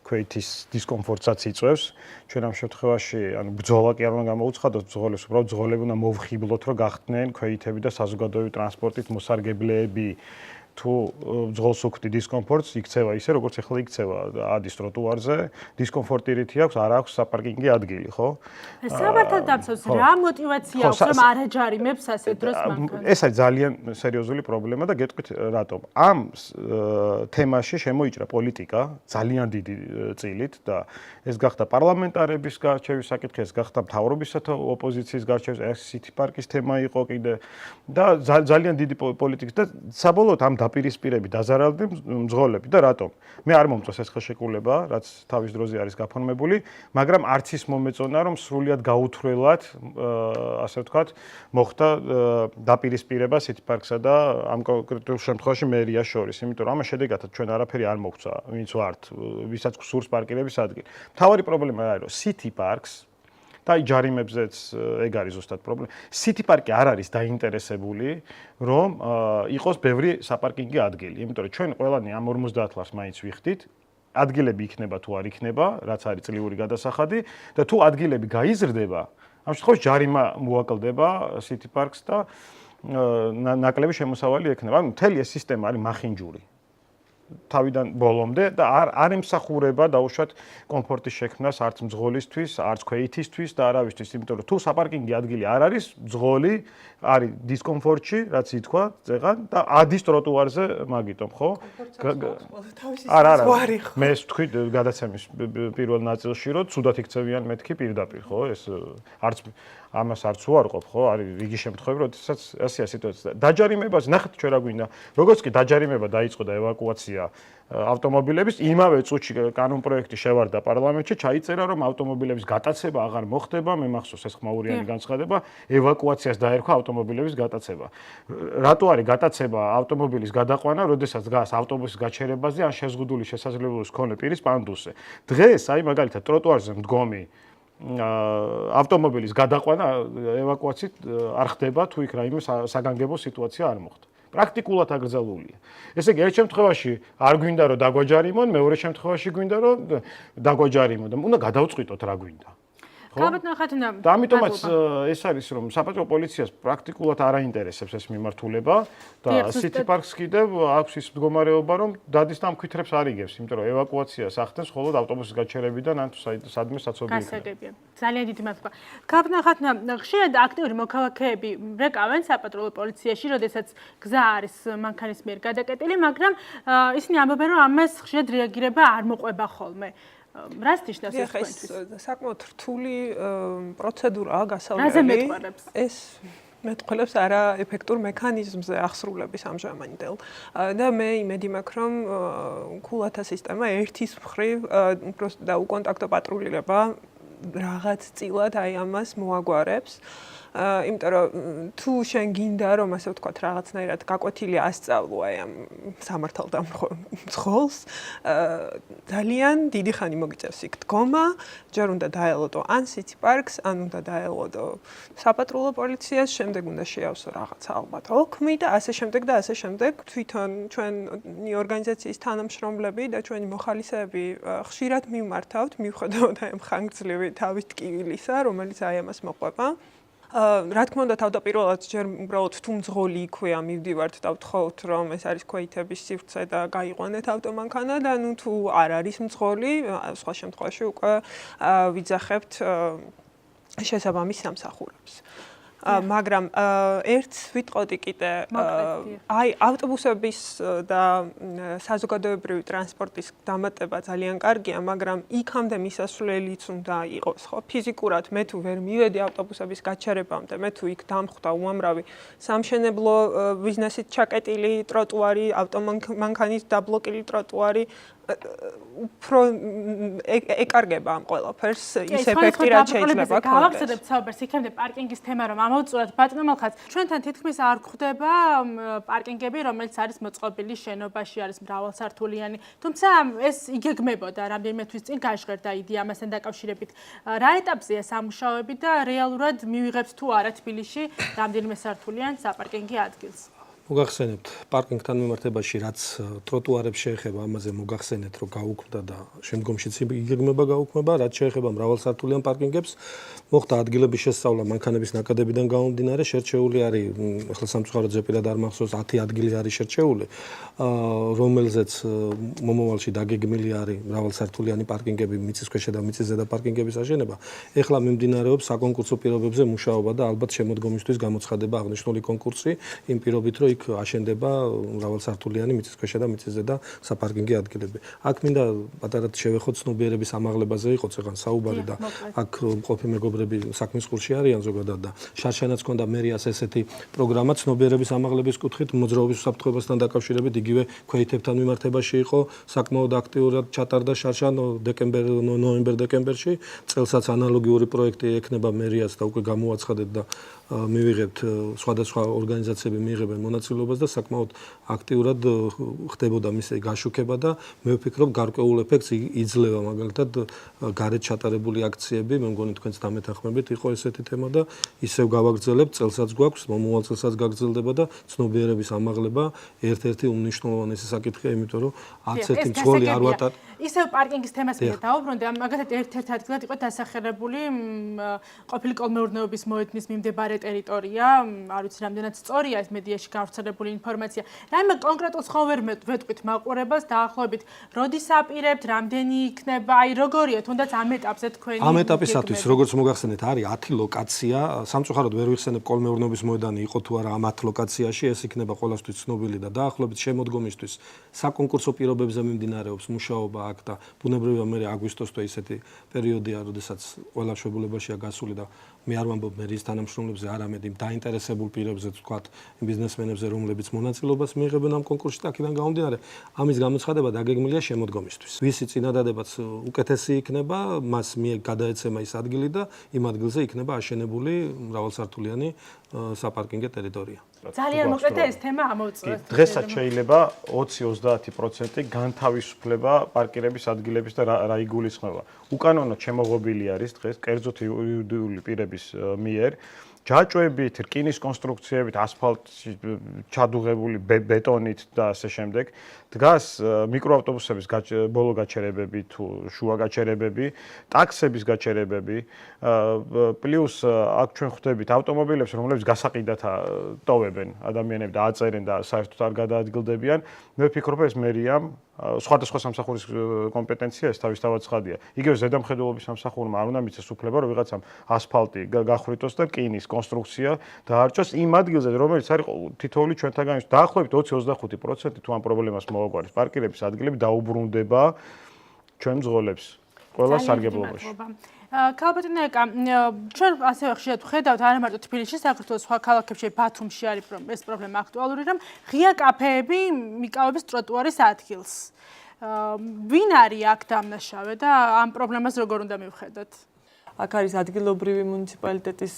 ქვეითის დისკომფორტსაც იწვევს. ჩვენ ამ შემთხვევაში, ანუ ბრძოლა კი არ უნდა გამოუცხადოთ, ბრძოლებს უბრალოდ ბრძოლები უნდა მოვხიბლოთ, რომ გახდნენ ქვეითები და საზოგადოებრივი ტრანსპორტით მოსარგებლეები. თუ ძღოლს უქმდი დისკომფორტს, იქცევა ისე, როგორც ახლა იქცევა ადის ტროტუარზე, დისკომფორტი რითი აქვს, არ აქვს საპარკინგი ადგილი, ხო? საბართან დამცავს რა мотиваცია აქვს, რომ არ აჯარიმებს ასეთ დროს მანქანას? ეს არის ძალიან სერიოზული პრობლემა და გეტყვით რატომ. ამ თემაში შემოიჭრა პოლიტიკა ძალიან დიდი წილით და ეს გახდა პარლამენტარების გარჩევის საკითხი, ეს გახდა მთავრობისა და ოპოზიციის გარჩევის, ეს City Park-ის თემა იყო კიდე და ძალიან დიდი პოლიტიკის და საბოლოოდ ამ დაპირისპირებით დაზარალდნენ მძღოლები და რატომ? მე არ მომწონს ეს ხელშეკრულება, რაც თავის დროზე არის გაფორმებული, მაგრამ არც ის მომეწონა, რომ სრულიად გაუთვლელად, ასე ვთქვათ, მოხდა დაპირისპირება City Park-სა და ამ კონკრეტულ შემთხვევაში მერიას შორის, იმიტომ რომ ამას შედეგადად ჩვენ არაფერი არ მოგვცა, ვინც ვართ, ვისაც გსურს პარკირების ადგილი. მთავარი პრობლემა რა არის, რომ City Park-ს და ჯარიმებზეც ეგ არის ზუსტად პრობლემა. City Park-ი არ არის დაინტერესებული, რომ იყოს ბევრი საპარკინგი ადგილი, იმიტომ რომ ჩვენ ყველანი ამ 50 ლარს მაინც ვიხდით, ადგილები იქნება თუ არ იქნება, რაც არის წლიური გადასახადი და თუ ადგილები გაიზრდება, ამ შემთხვევაში ჯარიმა მოაკლდება City Park-ს და ნაკლები შემოსავალი ექნება. ანუ მთელი ეს სისტემა არის მახინჯური. თავიდან ბოლომდე და არ ემსახურება დაუშვათ კომფორტის შექმნას არც მძღოლისთვის, არც ქვეითისთვის და არავისთვის, იმიტომ რომ თუ საპარკინგი ადგილი არ არის, მძღოლი არის დისკომფორტში, რაც ითქვა წეღან და ადის ტროტუარზე მაგიტომ, ხო? არა, მე ვთქვი გადაცემის პირველ ნაწილში, რომ ცუდად იქცევიან მეთქი პირდაპირ, ხო? ეს არც ამას არც უარყოფ, ხო? არის რიგი შემთხვევები, როდესაც ასეა სიტუაცია. დაჯარიმებაზე ნახეთ ჩვენ რა გვინდა. როგორც კი დაჯარიმება დაიწყო და ევაკუაცია ავტომობილების, იმავე წუთში კანონპროექტი შევარდა პარლამენტში, ჩაიწერა, რომ ავტომობილების გატაცება აღარ მოხდება, მე მახსოვს ეს ხმაურიანი განცხადება, ევაკუაციას დაერქვა ავტომობილების გატაცება. რატო არის გატაცება ავტომობილის გადაყვანა, როდესაც დგას ავტობუსის გაჩერებაზე ან შეზღუდული შესაძლებლობის მქონე პირის პანდუსზე. დღეს აი მაგალითად ტროტუარზე მდგომი ავტომობილის გადაყვანა ევაკუაციით არ ხდება თუ იქ რაიმე საგანგებო სიტუაცია არ მოხდა. პრაქტიკულად აკრძალულია. ესე იგი, ერთ შემთხვევაში არ გვინდა რომ დაგვაჯარიმონ, მეორე შემთხვევაში გვინდა რომ დაგვაჯარიმონ და უნდა გადავწყვიტოთ რა გვინდა. ალბათ ნახეთ უნდა და ამიტომაც ეს არის რომ საპატრიო პოლიციას პრაქტიკულად არ აინტერესებს ეს მიმართულება და City Park-ს კიდევ აქვს ის მდგომარეობა რომ დადის და ამ ქვითრებს არ იგებს, იმიტომ რომ ევაკუაციას ახდენს მხოლოდ ავტობუსის გაჩერებიდან ან თუ სადმე საცობი გასაგებია. ძალიან დიდი მადლობა. გაბნახათ ხშირად აქტიური მოქალაქეები რეკავენ საპატრიო პოლიციაში, როდესაც გზა არის მანქანის მიერ გადაკეტილი, მაგრამ ისინი ამბობენ რომ ამას ხშირად რეაგირება არ მოყვება ხოლმე. რას ნიშნავს ეს თქვენთვის? საკმაოდ რთული პროცედურაა გასავლელი. ეს მეტყველებს არა ეფექტურ მექანიზმზე აღსრულების ამჟამინდელ. და მე იმედი მაქვს, რომ ქულათა სისტემა ერთის მხრივ და უკონტაქტო პატრულირება რაღაც წილად აი ამას მოაგვარებს. იმიტომ რომ თუ შენ გინდა რომ ასე ვთქვათ რაღაცნაირად გაკვეთილი ასწავლო აი ამ სამართალდამხო მძღოლს ძალიან დიდი ხანი მოგიწევს იქ დგომა, ჯერ უნდა დაელოდო ან City Park-ს, ან უნდა დაელოდო საპატრულო პოლიციას, შემდეგ უნდა შეავსო რაღაცა ალბათ ოქმი და ასე შემდეგ და ასე შემდეგ. თვითონ ჩვენი ორგანიზაციის თანამშრომლები და ჩვენი მოხალისეები ხშირად მიმართავთ, მიუხედავად აი ამ ხანგრძლივი თავის ტკივილისა, რომელიც აი ამას მოყვება. რა თქმა უნდა თავდაპირველად ჯერ უბრალოდ თუ მძღოლი იქვეა მივდივართ და ვთხოვთ რომ ეს არის ქვეითების სივრცე და გაიყვანეთ ავტომანქანა და ნუ თუ არ არის მძღოლი, სხვა შემთხვევაში უკვე ვიძახებთ შესაბამის სამსახურებს. მაგრამ ერთს ვიტყოდი კიდე აი ავტობუსების და საზოგადოებრივი ტრანსპორტის დამატება ძალიან კარგია, მაგრამ იქამდე მისასვლელიც უნდა იყოს, ხო? ფიზიკურად მე თუ ვერ მივედი ავტობუსების გაჩერებამდე, მე თუ იქ დამხვდა უამრავი სამშენებლო ბიზნესით ჩაკეტილი ტროტუარი, ავტომანქანის დაბლოკილი ტროტუარი უფრო ეკარგება ამ ყველაფერს ის ეფექტი რაც შეიძლება გქონდეს. გავახსენებთ საუბარს იქამდე პარკინგის თემა რომ ამოვწურათ ბატონო მალხაც. ჩვენთან თითქმის არ გვხვდება პარკინგები, რომელიც არის მოწყობილი შენობაში, არის მრავალსართულიანი. თუმცა ეს იგეგმებოდა რამდენიმე თვის წინ გაჟღერდა იდეა ამასთან დაკავშირებით. რა ეტაპზეა სამუშაოები და რეალურად მივიღებს თუ არა თბილისში რამდენიმე სართულიან საპარკინგი ადგილს? მოგახსენებთ პარკინგთან მიმართებაში რაც ტროტუარებს შეეხება ამაზე მოგახსენეთ რომ გაუქმდა და შემდგომშიც იგეგმება გაუქმება რაც შეეხება მრავალსართულიან პარკინგებს მოხდა ადგილების შესწავლა მანქანების ნაკადებიდან გამომდინარე შერჩეული არის ახლა სამწუხაროდ ზეპირად არ მახსოვს 10 ადგილი არის შერჩეული რომელზეც მომავალში დაგეგმილი არის მრავალსართულიანი პარკინგები მიწისქვეშა და მიწისზედა პარკინგების აშენება ეხლა მიმდინარეობს საკონკურსო პირობებზე მუშაობა და ალბათ შემოდგომისთვის გამოცხადება აღნიშნული კონკურსი იმ პირობით რომ იქ აშენდება მრავალსართულიანი მიწისქვეშა და მიწისზედა საპარკინგო ადგილები. აქ მინდა პატარად შევეხოთ ცნობიერების ამაღლებაზე იყოს ეგან საუბარი და აქ მყოფი მეგობრები საქმის ყურში არიან ზოგადად და შარშანაც ქონდა მერიას ესეთი პროგრამა ცნობიერების ამაღლების კუთხით მოძრაობის უსაფრთხოებასთან დაკავშირებით იგივე ქვეითებთან მიმართებაში იყო საკმაოდ აქტიურად ჩატარდა შარშან ნოემბერ-დეკემბერში წელსაც ანალოგიური პროექტი ექნება მერიას და უკვე გამოაცხადეთ და მივიღებთ სხვადასხვა ორგანიზაციები მიიღებენ მონაწილეობას და საკმაოდ აქტიურად ხდებოდა მისი გაშუქება და მე ვფიქრობ გარკვეულ ეფექტს იძლევა მაგალითად გარეთ ჩატარებული აქციები მე მგონი თქვენც დამეთანხმებით იყო ესეთი თემა და ისევ გავაგრძელებთ წელსაც გვაქვს მომავალ წელსაც გაგრძელდება და ცნობიერების ამაღლება ერთ-ერთი უმნიშვნელოვანესი საკითხია იმიტომ რომ არც ერთი მძღოლი არ ვატარ ისევ პარკინგის თემას მივიდა დაუბრუნდე მაგალითად ერთ-ერთი ადგილად იყო დასახელებული ყოფილი კოლმეურნეობის მოედნის მიმდებარე ტერიტორია, არ ვიცი რამდენად სწორია ეს მედიაში გავრცელებული ინფორმაცია. რაიმე კონკრეტულ ხო ვერ ვეტყვით მაყურებას დაახლოებით, როდის აპირებთ, რამდენი იქნება, აი როგორია თუნდაც ამ ეტაპზე თქვენი ამ ეტაპისათვის როგორც მოგახსენეთ არის 10 ლოკაცია, სამწუხაროდ ვერ ვიხსენებ კოლმეურნეობის მოედანი იყო თუ არა ამ 10 ლოკაციაში, ეს იქნება ყველასთვის ცნობილი და დაახლოებით შემოდგომისთვის საკონკურსო პირობებზე მიმდინარეობს მუშაობა აქ და ბუნებრივია მე აგვისტოს თუ ისეთი პერიოდია, როდესაც ყველა შეებულებაშია გასული და მე არ ვამბობ მერის თანამშრომლებზე, არამედ იმ დაინტერესებულ პირებზე, ვთქვათ, ბიზნესმენებზე, რომლებიც მონაწილეობას მიიღებენ ამ კონკურსში და აქედან გამომდინარე, ამის გამოცხადება დაგეგმილია შემოდგომისთვის. ვისი წინადადებაც უკეთესი იქნება, მას გადაეცემა ის ადგილი და იმ ადგილზე იქნება აშენებული მრავალსართულიანი საპარკინგო ტერიტორია. ძალიან მოკლედ ეს თემა ამოვწევთ. დღესაც შეიძლება 20-30% განთავისუფლება პარკირების ადგილების და რა იგულისხმება. უკანონოდ შემოღობილი არის დღეს კერძოდ იურიდიული პირების მიერ ჯაჭვებით, რკინის კონსტრუქციებით, ასფალტში ჩადუღებული ბეტონით და ასე შემდეგ. დგას მიკროავტობუსების ბოლო გაჩერებები თუ შუა გაჩერებები, ტაქსების გაჩერებები, პლუს აქ ჩვენ ხვდებით ავტომობილებს, რომლებიც გასაყიდად ტოვებენ ადამიანები და აწერენ და საერთოდ არ გადაადგილდებიან. მე ვფიქრობ ეს მერიამ სხვადასხვა სამსახურის კომპეტენცია ეს თავისთავად ცხადია. იგივე ზედამხედველობის სამსახურმა არ უნდა მიცეს უფლება, რომ ვიღაცამ ასფალტი გახვიტოს და რკინის კონსტრუქცია დაარჩოს იმ ადგილზე, რომელიც არის თითოეული ჩვენთაგან დაახლოებით 20-25% თუ ამ პრობლემას მოაგვარებს პარკირების ადგილები დაუბრუნდება ჩვენ მძღოლებს ყველა სარგებლობაში. ქალბატონო ეკა, ჩვენ ასევე ხშირად ვხედავთ არა მარტო თბილისში, საქართველოს სხვა ქალაქებში, ბათუმში არის ეს პრობლემა აქტუალური, რომ ღია კაფეები მიკავებს ტროტუარის ადგილს. ვინ არის აქ დამნაშავე და ამ პრობლემას როგორ უნდა მივხედოთ? აქ არის ადგილობრივი მუნიციპალიტეტის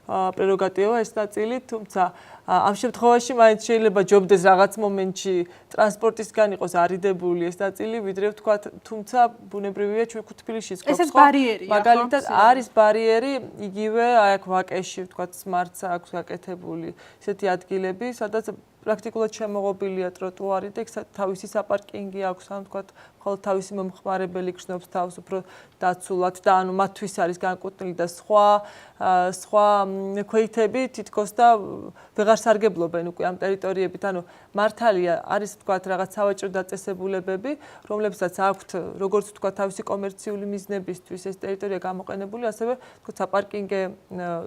პრეროგატივა ეს ნაწილი, თუმცა ამ შემთხვევაში მაინც შეიძლება ჯობდეს რაღაც მომენტში ტრანსპორტისგან იყოს არიდებული ეს ნაწილი, ვიდრე ვთქვათ, თუმცა ბუნებრივია ჩვენ თბილისშიც გვაქვს. ეს ბარიერია, ხო? მაგალითად არის ბარიერი, იგივე აი აქ ვაკეში, ვთქვათ, სმარტს აქვს გაკეთებული ისეთი ადგილები, სადაც პრაქტიკულად შემოღობილია ტროტუარი და თავისი საპარკინგი აქვს, ან ვთქვათ, მხოლოდ თავისი მომხმარებელი გრძნობს თავს უფრო დაცულად და ანუ მათთვის არის განკუთვნილი და სხვა ქვეითები თითქოს და ვეღარ სარგებლობენ უკვე ამ ტერიტორიებით. ანუ მართალია არის ვთქვათ რაღაც სავაჭრო დაწესებულებები, რომლებსაც აქვთ როგორც ვთქვათ თავისი კომერციული მიზნებისთვის ეს ტერიტორია გამოყენებული, ასევე ვთქვათ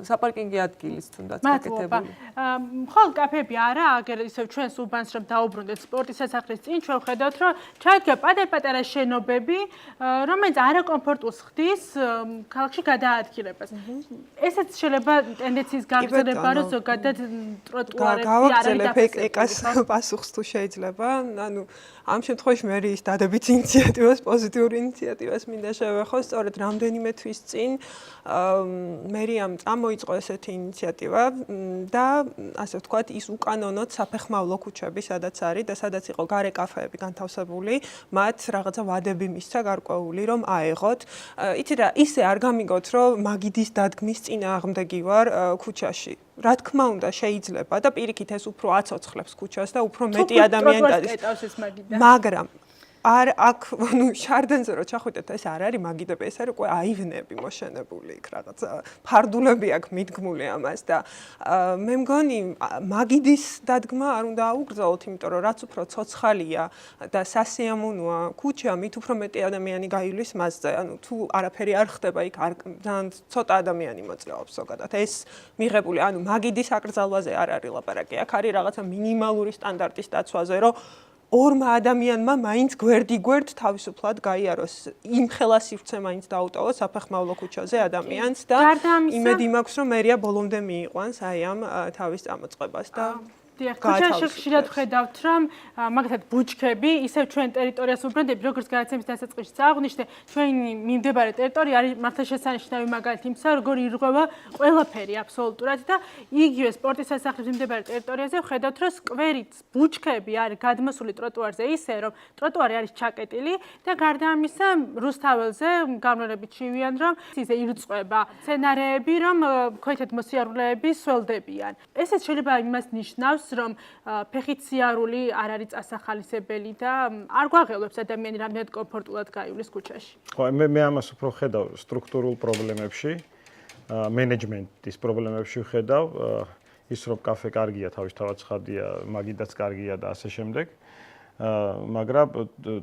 საპარკინგო ადგილის თუნდაც გაკეთებული. მხოლოდ კაფეები არა, აგერ ისევ ჩვენს უბანს რომ დაუბრუნდეთ სპორტის სასახლის წინ ჩვენ ვხედავთ რომ ჩაიდგა პატარ-პატარა შენობები, რომელიც არაკომფორტულს ხდის ქალაქში გადაადგილებას. ესეც შეიძლება ტენდენციის გაგრძელება, რომ ზოგადად ტროტუარები არ არის დაფიქსირებული. ეკას პასუხს თუ შეიძლება, ანუ ამ შემთხვევაში მერის დადებით ინიციატივას, პოზიტიური ინიციატივას მინდა შევეხო, სწორედ რამდენიმე თვის წინ მერიამ წამოიწყო ესეთი ინიციატივა და ასე ვთქვათ, ის უკანონოდ საფეხმავლო ქუჩები, სადაც არის და სადაც იყო გარე კაფეები განთავსებული, მათ რაღაცა ვადები მისცა გარკვეული, რომ აეღოთ. იცი რა, ისე არ გამიგოთ, რომ მაგიდის დადგმის წინააღმდეგი ვარ ქუჩაში. რა თქმა უნდა, შეიძლება და პირიქით ეს უფრო აცოცხლებს ქუჩას და უფრო მეტი ადამიანი დადის. მაგრამ არ აქ ნუ შარდენზე რო ჩახვიდეთ, ეს არ არის მაგიდები, ეს არის უკვე აივნები მოშენებული იქ რაღაცა ფარდულები აქ მიდგმული ამას და მე მგონი მაგიდის დადგმა არ უნდა აუგრძელოთ, იმიტომ რომ რაც უფრო ცოცხალია და სასიამოვნოა ქუჩა, მით უფრო მეტი ადამიანი გაივლის მასზე. ანუ თუ არაფერი არ ხდება იქ, ძალიან ცოტა ადამიანი მოძლევობს ზოგადად. ეს მიღებული, ანუ მაგიდის აკრძალვაზე არ არის ლაპარაკი. აქ არის რაღაცა მინიმალური სტანდარტის დაცვაზე, რომ ორმა ადამიანმა მაინც გვერდ თავისუფლად გაიაროს. იმ ხელა სივრცე მაინც დაუტოვოს საფეხმავლო ქუჩაზე ადამიანს და იმედი მაქვს, რომ მერია ბოლომდე მიიყვანს აი ამ თავის წამოწყებას და ქუჩაში ხშირად ხედავთ, რომ მაგალითად ბუჩქები ისევ ჩვენ ტერიტორიას უბრუნდები, როგორც გადაცემის დასაწყისში აღნიშნე, ჩვენი მიმდებარე ტერიტორია არის მართლშესანიშნავი მაგალითი იმისა, როგორ ირღვევა ყველაფერი აბსოლუტურად და იგივე სპორტის სასახლის მიმდებარე ტერიტორიაზე ხედავთ, რომ სკვერით ბუჩქები არის გადმოსული ტროტუარზე ისე, რომ ტროტუარი არის ჩაკეტილი და გარდა ამისა, რუსთაველზე გამრავლებით შევიან, რომ ისე ირწყვება სცენარეები, რომ ქვეითად მოსიარულეები სველდებიან. ესეც შეიძლება იმას ნიშნავს, რომ ფეხით სიარული არ არის წასახალისებელი და არ გვაღელვებს ადამიანი რამდენად კომფორტულად გაივლის ქუჩაში. ხო, მე ამას უფრო ხედავ სტრუქტურულ პრობლემებში, მენეჯმენტის პრობლემებში ვხედავ, ის რომ კაფე კარგია, თავისთავად ცხადია, მაგიდაც კარგია და ასე შემდეგ. მაგრამ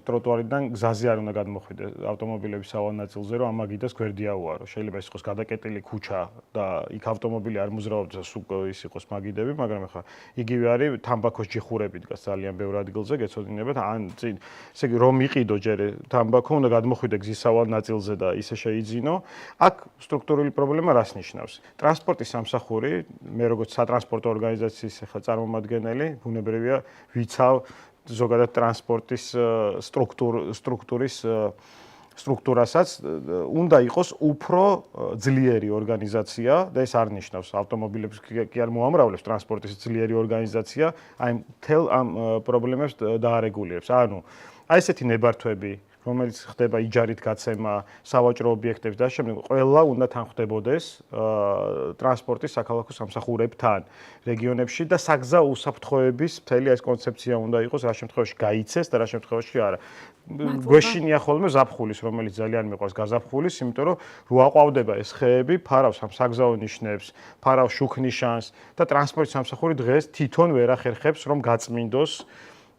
ტროტუარიდან გზაზე არ უნდა გადმოხვიდე ავტომობილების სავალ ნაწილზე, რომ ამაგიდას გვერდი აუარო. შეიძლება ის იყოს გადაკეტილი ქუჩა და იქ ავტომობილი არ მუზრაობს და ის იყოს მაგიდები, მაგრამ ახლა იგივე არის თამბაქოს ჯიხურები დგას ძალიან ბევრ ადგილზე, გეცოდინებათ, ან წინ ესე იგი რომ იყიდო ჯერ თამბაქო, უნდა გადმოხვიდე გზის სავალ ნაწილზე და ისე შეიძინო. აქ სტრუქტურული პრობლემა რას ნიშნავს? ტრანსპორტის სამსახური, მე როგორც სატრანსპორტო ორგანიზაციის ახლა წარმომადგენელი, ბუნებრივია ვიცავ ზოგადად ტრანსპორტის სტრუქტურასაც უნდა იყოს უფრო ძლიერი ორგანიზაცია და ეს არ ნიშნავს ავტომობილებს კი არ მოამრავლებს ტრანსპორტის ძლიერი ორგანიზაცია, აი მთელ ამ პრობლემებს დაარეგულირებს. ანუ აი ესეთი ნებართვები, რომელიც ხდება იჯარით გაცემა, სავაჭრო ობიექტებს და შემდეგ ყველა უნდა თანხმდებოდეს ტრანსპორტის საქალაქო სამსახურებთან რეგიონებში და საგზა უსაფრთხოების მთელი ეს კონცეფცია უნდა იყოს, რა შემთხვევაში გაიცეს და რა შემთხვევაში არა. გვეშინია ხოლმე ზაფხულის, რომელიც ძალიან მიყვარს გაზაფხულის, იმიტომ რომ რო აყვავდება ეს ხეები, ფარავს ამ საგზაო ნიშნებს, ფარავს შუქნიშანს და ტრანსპორტის სამსახური დღეს თვითონ ვერ ახერხებს რომ გაწმინდოს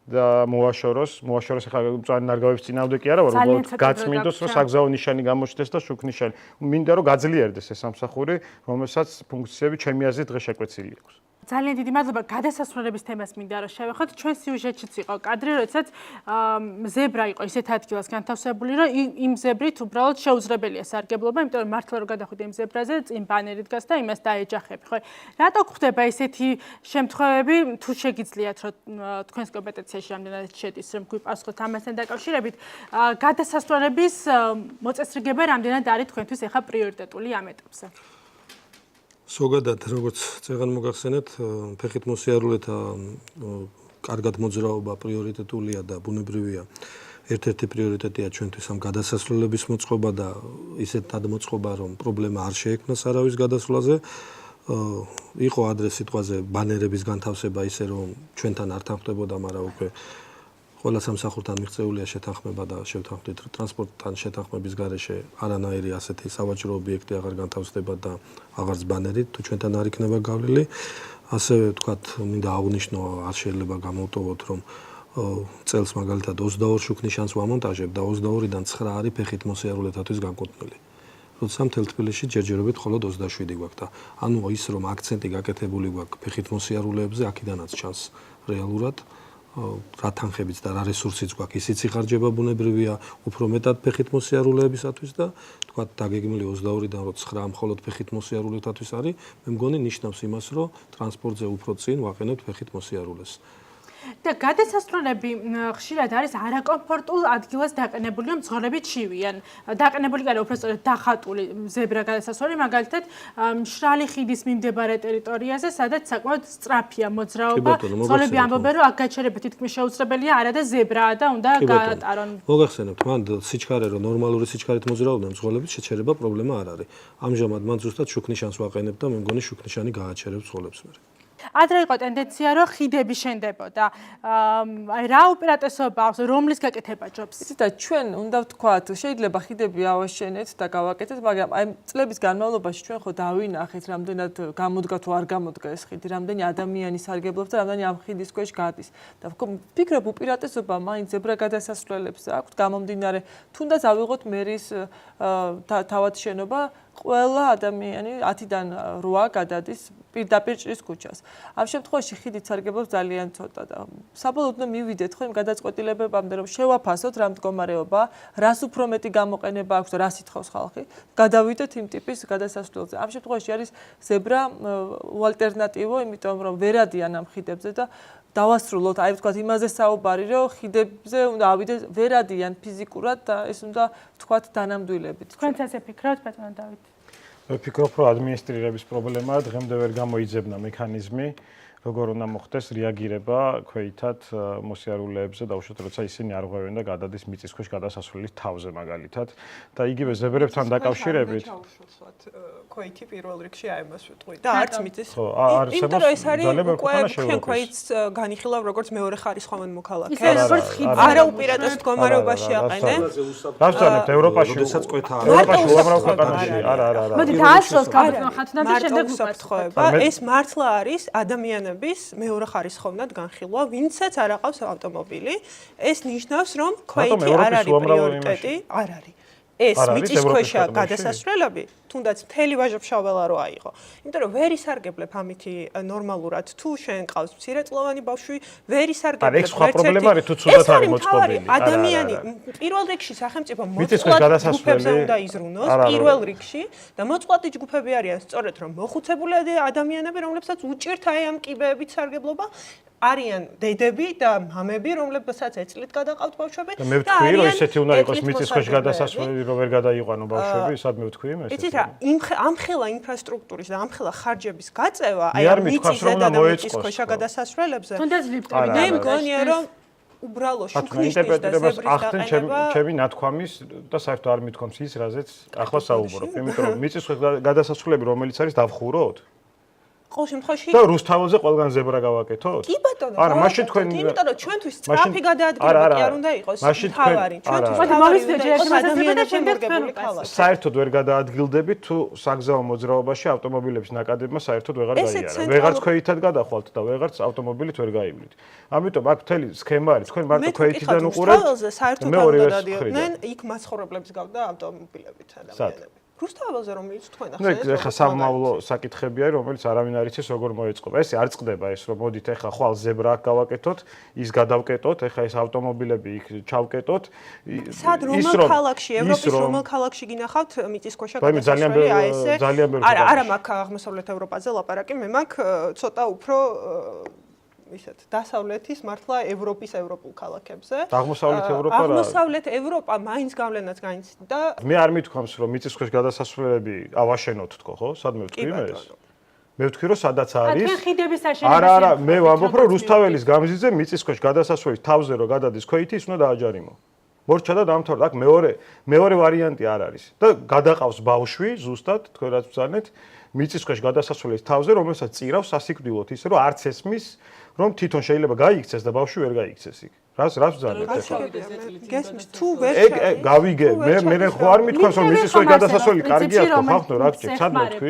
და მოაშოროს ახლა მწვანე ნარგავების წინააღმდეგ კი არა, უბრალოდ გაწმინდოს, რომ საგზაო ნიშანი გამოჩნდეს და შუქნიშანი. მინდა რომ გაძლიერდეს ეს სამსახური, რომელსაც ფუნქციები ჩემი აზრით დღეს შეკვეცილი აქვს. ძალიან დიდი მადლობა გადასასვლელების თემას მინდა რომ შევეხოთ. ჩვენ სიუჟეტშიც იყო კადრი, როდესაც ზებრა იყო ისეთ ადგილას განთავსებული, რომ იმ ზებრით უბრალოდ შეუძლებელია სარგებლობა, იმიტომ რომ მართლა რომ გადახვიდე იმ ზებრაზე, წინ ბანერი დგას და იმას დაეჯახები, ხო? რატო გვხდება ესეთი შემთხვევები, თუ შეგიძლიათ რომ თქვენს კომპეტენციაში რამდენად შედის, რომ გვიპასუხოთ ამასთან დაკავშირებით, გადასასვლელების მოწესრიგება რამდენად არის თქვენთვის ახლა პრიორიტეტული ამ ეტაპზე? ზოგადად, როგორც წეგან მოგახსენეთ, ფეხით მოსიარულეთა კარგად მოძრაობა პრიორიტეტულია და ბუნებრივია. ერთ-ერთი პრიორიტეტია ჩვენთვის ამ გადასასვლელების მოწყობა და ისეთ გადმოწყობა, რომ პრობლემა არ შეექმნას არავის გადასვლაზე. იყო ადრეს სიტყვაზე ბანერების განთავსება ისე, რომ ჩვენთან არ თანხმდებოდა, მაგრამ უკვე ყველა სამსახურთან მიღწეულია შეთანხმება და შევთანხმდით ტრანსპორტთან შეთანხმების გარეშე არანაირი ასეთი სავაჭრო ობიექტი აღარ განთავსდება და აღარც ბანერი თუ ჩვენთან არ იქნება გავლილი. ასევე ვთქვათ, მინდა აღვნიშნო, არ შეიძლება გამოვტოვოთ, რომ წელს მაგალითად 22 შუქნიშანს ვამონტაჟებ და 22-დან 9 არის ფეხით მოსიარულეთათვის განკუთვნილი. როცა მთელ თბილისში ჯერჯერობით მხოლოდ 27 გვაქვს და ანუ ის რომ აქცენტი გაკეთებული გვაქვს ფეხით მოსიარულეებზე, აქედანაც ჩანს რეალურად რა თანხებიც და რა რესურსიც გვაქვს, ისიც იხარჯება ბუნებრივია უფრო მეტად ფეხით მოსიარულეებისათვის და თქვა დაგეგმილი 22-დან რო 9 მხოლოდ ფეხით მოსიარულეთათვის არის, მე მგონი ნიშნავს იმას, რომ ტრანსპორტზე უფრო წინ ვაყენებთ ფეხით მოსიარულეს. და გადასასვლელები ხშირად არის არაკომფორტულ ადგილას დაყენებული, რომ მძღოლები ჩივიან. დაყენებული კი არა, უბრალოდ დახატული ზებრა გადასასვლელი, მაგალითად, მშრალი ხიდის მიმდებარე ტერიტორიაზე, სადაც საკმაოდ სწრაფია მოძრაობა. მძღოლები ამბობენ, რომ აქ გაჩერება თითქმის შეუძლებელია, არა და ზებრაა და უნდა გაატარონ. მოგახსენებთ, მან სიჩქარე რომ ნორმალური სიჩქარით მოძრაობდნენ მძღოლებით, შეჩერება პრობლემა არ არის. ამჟამად მან ზუსტად შუქნიშანს ვაყენებ და მე მგონი შუქნიშანი გააჩერებს მძღოლებს მე. ადრე იყო ტენდენცია, რომ ხიდები შენდებოდა. აი რა უპირატესობა აქვს, რომლის გაკეთება ჯობს? იცით და ჩვენ უნდა ვთქვათ, შეიძლება ხიდები ავაშენეთ და გავაკეთეთ, მაგრამ აი წლების განმავლობაში ჩვენ ხო დავინახეთ, რამდენად გამოდგა თუ არ გამოდგა ეს ხიდი, რამდენი ადამიანი სარგებლობს და რამდენი ამ ხიდის ქვეშ გადის. და ვფიქრობ, უპირატესობა მაინც ზებრა გადასასვლელებს აქვს, გამომდინარე, თუნდაც ავიღოთ მერის თავად შენობა, ყველა ადამიანი 10-დან 8 გადადის პირდაპირ ჭრის ქუჩას. ამ შემთხვევაში ხიდით სარგებლობს ძალიან ცოტა და საბოლოოდ უნდა მივიდეთ ხო იმ გადაწყვეტილებებამდე, რომ შევაფასოთ რა მდგომარეობა, რას უფრო მეტი გამოყენება აქვს და რას ითხოვს ხალხი, გადავიდეთ იმ ტიპის გადასასვლელზე. ამ შემთხვევაში არის ზებრა ალტერნატივო, იმიტომ რომ ვერ ადიან ამ ხიდებზე და დავასრულოთ, აი ვთქვათ, იმაზე საუბარი, რომ ხიდებზე უნდა ავიდეს, ვერ ადიან ფიზიკურად და ეს უნდა ვთქვათ დანამდვილებით. თქვენც ასე ფიქრობთ, ბატონო დავით? მე ვფიქრობ, რომ ადმინისტრირების პრობლემაა, დღემდე ვერ გამოიძებნა მექანიზმი, როგორ უნდა მოხდეს რეაგირება ქვეითად მოსიარულეებზე და უშუალოდ როცა ისინი არ ღვევენ და გადადის მიწისქვეშ გადასასვლელის თავზე მაგალითად და იგივე ზებრებთან დაკავშირებით ქვეითი პირველ რიგში აემას ვიტყვი და არც მიწის ხო არის იმიტომ რომ ეს არის უკვე ჩვენ ქვეითს განიხილავ როგორც მეორე ხარისხოვან მოქალაქეს არა უპირატეს მდგომარეობაში აყენენ რა ვწანებთ ევროპაში როდესაც კვეთა ევროპაში უამრავ ქვეყანაში არა მოდი დაასრულოს გაბატონო ხათუნა და შემდეგ უსაფრთხოება ეს მართლა არის ადამიანების მეორე ხარისხოვნად განხილვა ვინცაც არ აყავს ავტომობილი ეს ნიშნავს რომ ქვეითი არ არის პრიორიტეტი არ არის ეს მიწისქვეშა გადასასვლელები თუნდაც მთელი ვაჟა-ფშაველა რო აიღო. იმიტომ რომ ვერ ისარგებლებ ამითი ნორმალურად თუ შენ ყავს მცირეწლოვანი ბავშვი, ვერ ისარგებლებ. ეს სხვა პრობლემა არის თუ ცუდად არის მოწყობილი. ადამიანი პირველ რიგში სახელმწიფო მოწყვლადი ჯგუფებზე უნდა იზრუნოს პირველ რიგში და მოწყვლადი ჯგუფები არიან სწორედ რომ მოხუცებული ადამიანები, რომლებსაც უჭირთ აი ამ კიბეებით სარგებლობა არიან დედები და მამები, რომლებსაც ეწლით გადაყავთ ბავშვები და მე ვთქვი რომ ისეთი უნდა იყოს მიწისქვეშ გადასასვლელი რომ ვერ გადაიყვანო ბავშვები, სადმე ვთქვი იმას. იცით რა, ამხელა ინფრასტრუქტურის და ამხელა ხარჯების გაწევა, აი ამ მიწისზედა და მიწისქვეშა გადასასვლელებზე. თუნდაც ლიფტები. მე მგონია რომ უბრალო შუქნიშნის და ზებრის დაყენება ჩემი ნათქვამის და საერთოდ არ მithქვამს ის, რაზეც ახლა საუბრობ. იმიტომ რომ მიწისქვეშ გადასასვლელები რომელიც არის დავხუროთ ყოველ შემთხვევაში და რუსთაველზე ყველგან ზებრა გავაკეთოთ? კი ბატონო. არა, მაშინ თქვენ იმიტომ რომ ჩვენთვის სწრაფი გადაადგილება კი არ უნდა იყოს თავარი. ჩვენთვის საერთოდ ვერ გადაადგილდებით თუ საგზაო მოძრაობაში ავტომობილების ნაკადებმა საერთოდ ვეღარ გაიარა. ვეღარც ქვეითად გადახვალთ და ვეღარც ავტომობილით ვერ გაივლით. ამიტომ აქ მთელი სქემა არის. თქვენ მარტო ქვეითიდან უყურებთ. საერთოდ არ უნდა დადიოდნენ, იქ მაცხოვრებლებს გავდა ავტომობილებით ადამიანები. რუსთაველზე რომელიც თქვენ ახსენეთ. ნუ ეხა სამმავლო საკითხები არის, რომელიც არავინ არ იცის როგორ მოეწყობა. ეს არ წყდება ეს რომ მოდით ეხა ხვალ ზებრა აქ გავაკეთოთ, ის გადავკეტოთ, ეხა ეს ავტომობილები იქ ჩავკეტოთ. სად რომელ ქალაქში, ევროპის რომელ ქალაქში გინახავთ მიწისქვეშა გადასასვლელი აი ესე? არა მაქვს აღმოსავლეთ ევროპაზე ლაპარაკი, მე მაქვს ცოტა უფრო ისეთ დასავლეთის მართლა ევროპის ევროპულ ქალაქებზე. აღმოსავლეთ ევროპა რა? აღმოსავლეთ ევროპა მაინც გავლენას განიცდიდა. მე არ მithქვამს რომ მიწისქვეშ გადასასვლელები ავაშენოთ თქო, ხო? სადმე ვთქვი იმას? მე ვთქვი რომ სადაც არის. თქვენ ხიდების აშენება. არა, მე ვამბობ რომ რუსთაველის გამზიზე მიწისქვეშ გადასასვლელის თავზე რო გადადის ქვეითი, ის უნდა დააჯარიმო. მორჩა და დამთავრდა. აქ მეორე ვარიანტი არ არის. და გადაყავს ბავშვი ზუსტად, თქვენ რაც ვცანეთ, მიწისქვეშ გადასასვლელის თავზე, რომელსაც წირავს სასიკვდილოდ ისე რომ არც ესმის რომ თვითონ შეიძლება გაიქცეს და ბავშვი ვერ გაიქცეს იქ. რას ვძანეთ ახლა? გესმის თუ ვერ გავიგე, მე ხო არ მithქვამს რომ მიწისქვეშ გადასასვლელი კარგია თქო, ხალხო რა გჭირთ, სადმე ვთქვი?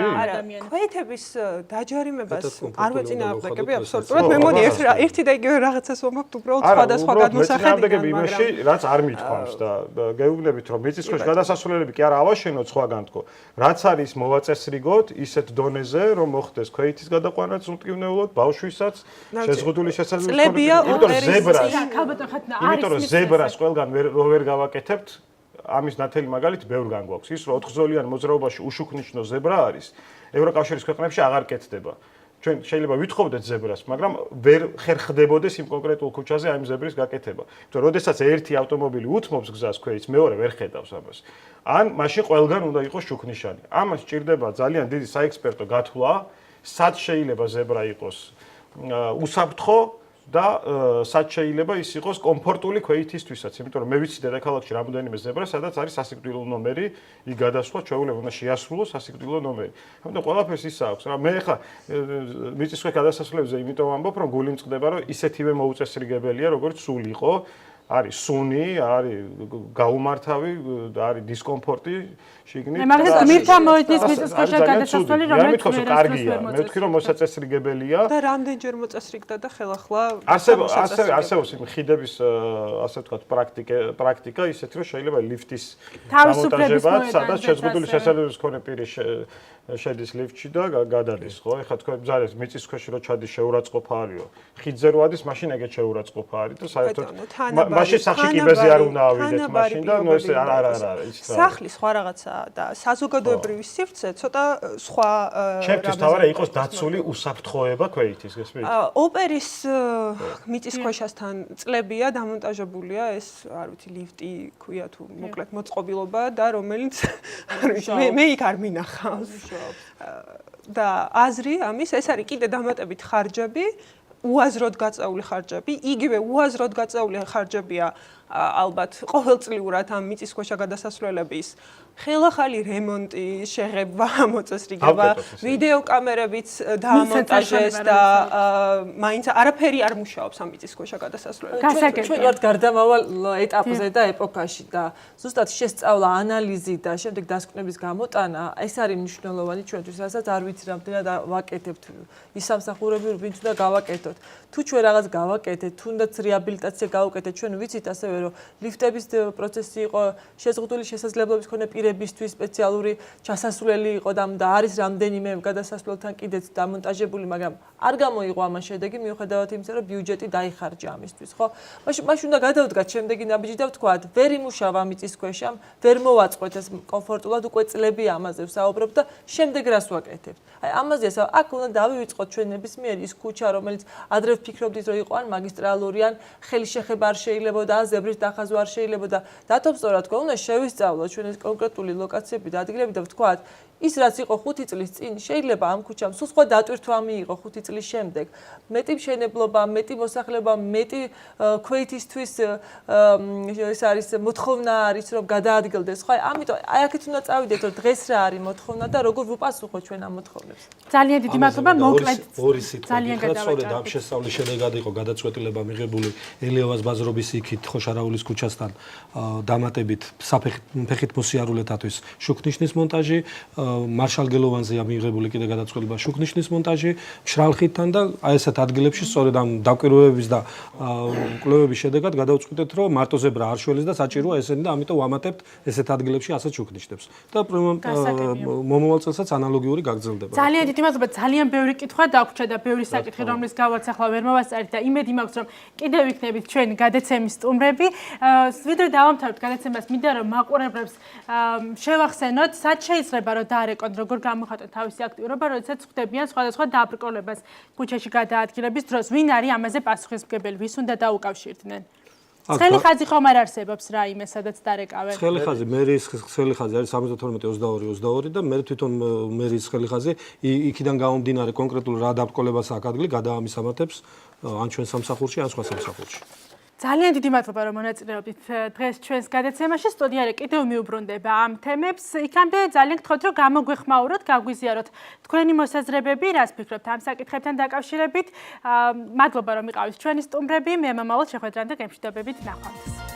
ქვეითების დაჯარიმებას არ ვეწინააღმდეგები აბსოლუტურად. მე მოდი ერთი და იგივე რაღაცას ვამბობ უბრალოდ სხვადასხვა გადმოსახედიდან, იმაში, რაც არ მithქვამს და გეუბნებით რომ მიწისქვეშ გადასასვლელები კი არა ავაშენოთ სხვაგან თქო. რაც არის მოვაწესრიგოთ ისეთ დონეზე, რომ მოხდეს ქვეითის გადაყვანაც უმტკივნეულოდ ბავშვისაც შეზღუდული შესაძლებლობებით. იმიტომ რომ ზებრას იმიტომ რომ ზებრას ყველგან ვერ გავაკეთებთ, ამის ნათელი მაგალითი ბევრგან გვაქვს. ის რომ 4 ზოლიან მოძრაობაში უშუქნიშნო ზებრა არის, ევროკავშირის ქვეყნებში აღარ კეთდება. ჩვენ შეიძლება ვითხოვდეთ ზებრას, მაგრამ ვერ ხერხდებოდეს იმ კონკრეტულ ქუჩაზე აი ამ ზებრის გაკეთება. იმიტომ რომ როდესაც ერთი ავტომობილი უთმობს გზას ქვეით, მეორე ვერ ხედავს ამას. ან მაშინ ყველგან უნდა იყოს შუქნიშანი. ამას სჭირდება ძალიან დიდი საექსპერტო გათვლა, სად შეიძლება ზებრა იყოს უსაფრთხო და სად შეიძლება ის იყოს კომფორტული ქვეითისთვისაც, იმიტომ რომ მე ვიცი დედაქალაქში რამოდენიმე ზებრა, სადაც არის სასიკვდილო ნომერი, იქ გადასვლა ჩვეულებრივ უნდა შეასრულოს სასიკვდილო ნომერი. ამიტომ ყველაფერს ის აქვს რა. მე ხა მიწისქვე გადასასვლელზე იმიტომ ვამბობ, რომ გული მწყდება, რომ ისეთივე მოუწესრიგებელია, როგორც სულ იყო. არის სუნი, არის გაუმართავი, არის დისკომფორტი შიგნით. მაგას გმირთა მოედნის მიწისქვეშა გადასასვლელი, რომელიც კარგია. მე ვთქვი, რომ მოსაწესრიგებელია. და რამდენჯერ მოწესრიგდა და ხელახლა არსებობს იმ ხიდების ასე ვთქვათ პრაქტიკა ისეთი, რომ შეიძლება ლიფტის დამონტაჟება, სადაც შეზღუდული შესაძლებლობის მქონე პირი შედის ლიფტში და გადადის, ხო? ეხლა თქვენ ბზარეს მიწისქვეშ რო ჩადის შეურაცხყოფა არისო. ხიდზე რო ადის, მაშინ ეგეთ შეურაცხყოფა არის და საერთოდ მაშინ სახში კიბეზე არ უნდა ავიდეთ მაშინ და ნუ ეს არა ის რა. სახლის სხვა რაღაცაა და საზოგადოებრივი სივრცე ცოტა სხვა ჩემთვის თავარია იყოს დაცული უსაფრთხოება ქვეითის, გესმით? ოპერის მიწისქვეშასთან წლებია დამონტაჟებულია ეს, არ ვიცი, ლიფტი ქვია თუ მოკლედ მოწყობილობა და რომელიც მე იქ არ მინახავს. და აზრი ამის ეს არის კიდე დამატებით ხარჯები, უაზროდ გაწეული ხარჯები, იგივე უაზროდ გაწეული ხარჯებია ალბათ ყოველწლიურად ამ მიწისქვეშა გადასასვლელების ხელახალი რემონტი, შეღება, მოწესრიგება, ვიდეო კამერებიც დაამონტაჟეს და მაინც არაფერი არ მუშაობს ამ მიწისქვეშა გადასასვლელებში. ჩვენ ვართ გარდამავალ ეტაპზე და ეპოქაში და ზუსტად შესწავლა, ანალიზი და შემდეგ დასკვნების გამოტანა, ეს არის მნიშვნელოვანი ჩვენთვის, რასაც არ ვიცი რამდენად ვაკეთებთ ის სამსახურები, ვინც უნდა გავაკეთოთ. თუ ჩვენ რაღაც გავაკეთეთ, თუნდაც რეაბილიტაცია გავუკეთეთ, ჩვენ ვიცით ასევე რომ ლიფტების პროცესი იყო, შეზღუდული შესაძლებლობის მქონე პირებისთვის სპეციალური ჩასასვლელი იყო და არის რამდენიმე გადასასვლელთან კიდეც დამონტაჟებული, მაგრამ არ გამოიღო ამან შედეგი მიუხედავად იმისა, რომ ბიუჯეტი დაიხარჯა ამისთვის, ხო? მაშინ უნდა გადავდგათ შემდეგი ნაბიჯი და ვთქვათ, ვერ იმუშავა მიწისქვეშა, ვერ მოვაწყოთ ეს კომფორტულად, უკვე წლები ამაზე ვსაუბრობ და შემდეგ რას ვაკეთებთ? აი ამაზე აქ უნდა დავივიწყოთ ჩვენ ნებისმიერი ის ქუჩა, რომელიც ადრე ვფიქრობდით, რომ იყო ან მაგისტრალური, ან ხელი შეხება არ შეიძლებოდა, ან ზებრის დახაზვა არ შეიძლებოდა. დათომ სწორად თქვა, უნდა შევისწავლოთ ჩვენ ეს კონკრეტული ლოკაციები და ადგილები და ვთქვათ, ის რაც იყო 5 წლის წინ, შეიძლება ამ ქუჩამ სულ სხვა დატვირთვა მიიღო 5 წლის შემდეგ. მეტი მშენებლობა, მეტი მოსახლეობა, მეტი ქვეითისთვის ეს არის მოთხოვნა არის, რომ გადაადგილდეს. ხო, ამიტომ აი აქეთ უნდა წავიდეთ, რომ დღეს რა არის მოთხოვნა და როგორ ვუპასუხოთ ჩვენ ამ მოთხოვნებს. ძალიან დიდი მადლობა, მოკლედ. ორი სიტყვა გითხრათ, ამ შესწავლის შედეგად იყო გადაწყვეტილება მიღებული ელიავას ბაზრობის იქით ხოშარაულის ქუჩასთან დამატებით საფეხით მოსიარულეთათვის შუქნიშნის მონტაჟი, მარშალ გელოვანზეა მიღებული კიდე გადაწყვეტილება შუქნიშნის მონტაჟი, მშრალ ხიდთან და აი ესეთ ადგილებში სწორედ ამ დაკვირვებების და კვლევების შედეგად გადავწყვიტეთ, რომ მარტო ზებრა არ შველეს და საჭიროა ესენი და ამიტომ ვამატებთ ესეთ ადგილებში ასეთ შუქნიშნებს. და მომავალ წელსაც ანალოგიური გაგრძელდება. ძალიან დიდი მადლობა, ძალიან ბევრი კითხვა დაგვრჩა და ბევრი საკითხი, რომლის გავარც ახლა ვერ მოვასწარით და იმედი მაქვს, რომ კიდევ იქნებით ჩვენი გადაცემის სტუმრები. ვიდრე დავამთავრებთ გადაცემას, მინდა რომ მაყურებლებს შევახსენოთ, სად შეიძლება რომ დაარეკონ, როგორ გამოხატონ თავისი აქტიურობა, როდესაც ხვდებიან სხვადასხვა დაბრკოლებას ქუჩაში გადაადგილების დროს, ვინ არის ამაზე პასუხისმგებელი, ვის უნდა დაუკავშირდნენ? ცხელი ხაზი ხომ არ არსებობს რაიმე, სადაც დარეკავენ? ცხელი ხაზი, მერის ცხელი ხაზი არის 72-22 და მე თვითონ მერის ცხელი ხაზი იქიდან გამომდინარე კონკრეტულ რა დაბრკოლებას აქვს ადგილი, გადაამისამართებს ან ჩვენ სამსახურში, ან სხვა სამსახურში. ძალიან დიდი მადლობა, რომ მონაწილეობდით დღეს ჩვენს გადაცემაში. სტუდიაში კიდევ მიუბრუნდება ამ თემებს. იქამდე ძალიან გთხოვთ, რომ გამოგვეხმაუროთ, გაგვიზიაროთ თქვენი მოსაზრებები, რას ფიქრობთ ამ საკითხებთან დაკავშირებით. მადლობა, რომ იყავით ჩვენი სტუმრები. მე მომავალ შეხვედრამდე გემშვიდობებით ნახვამდის.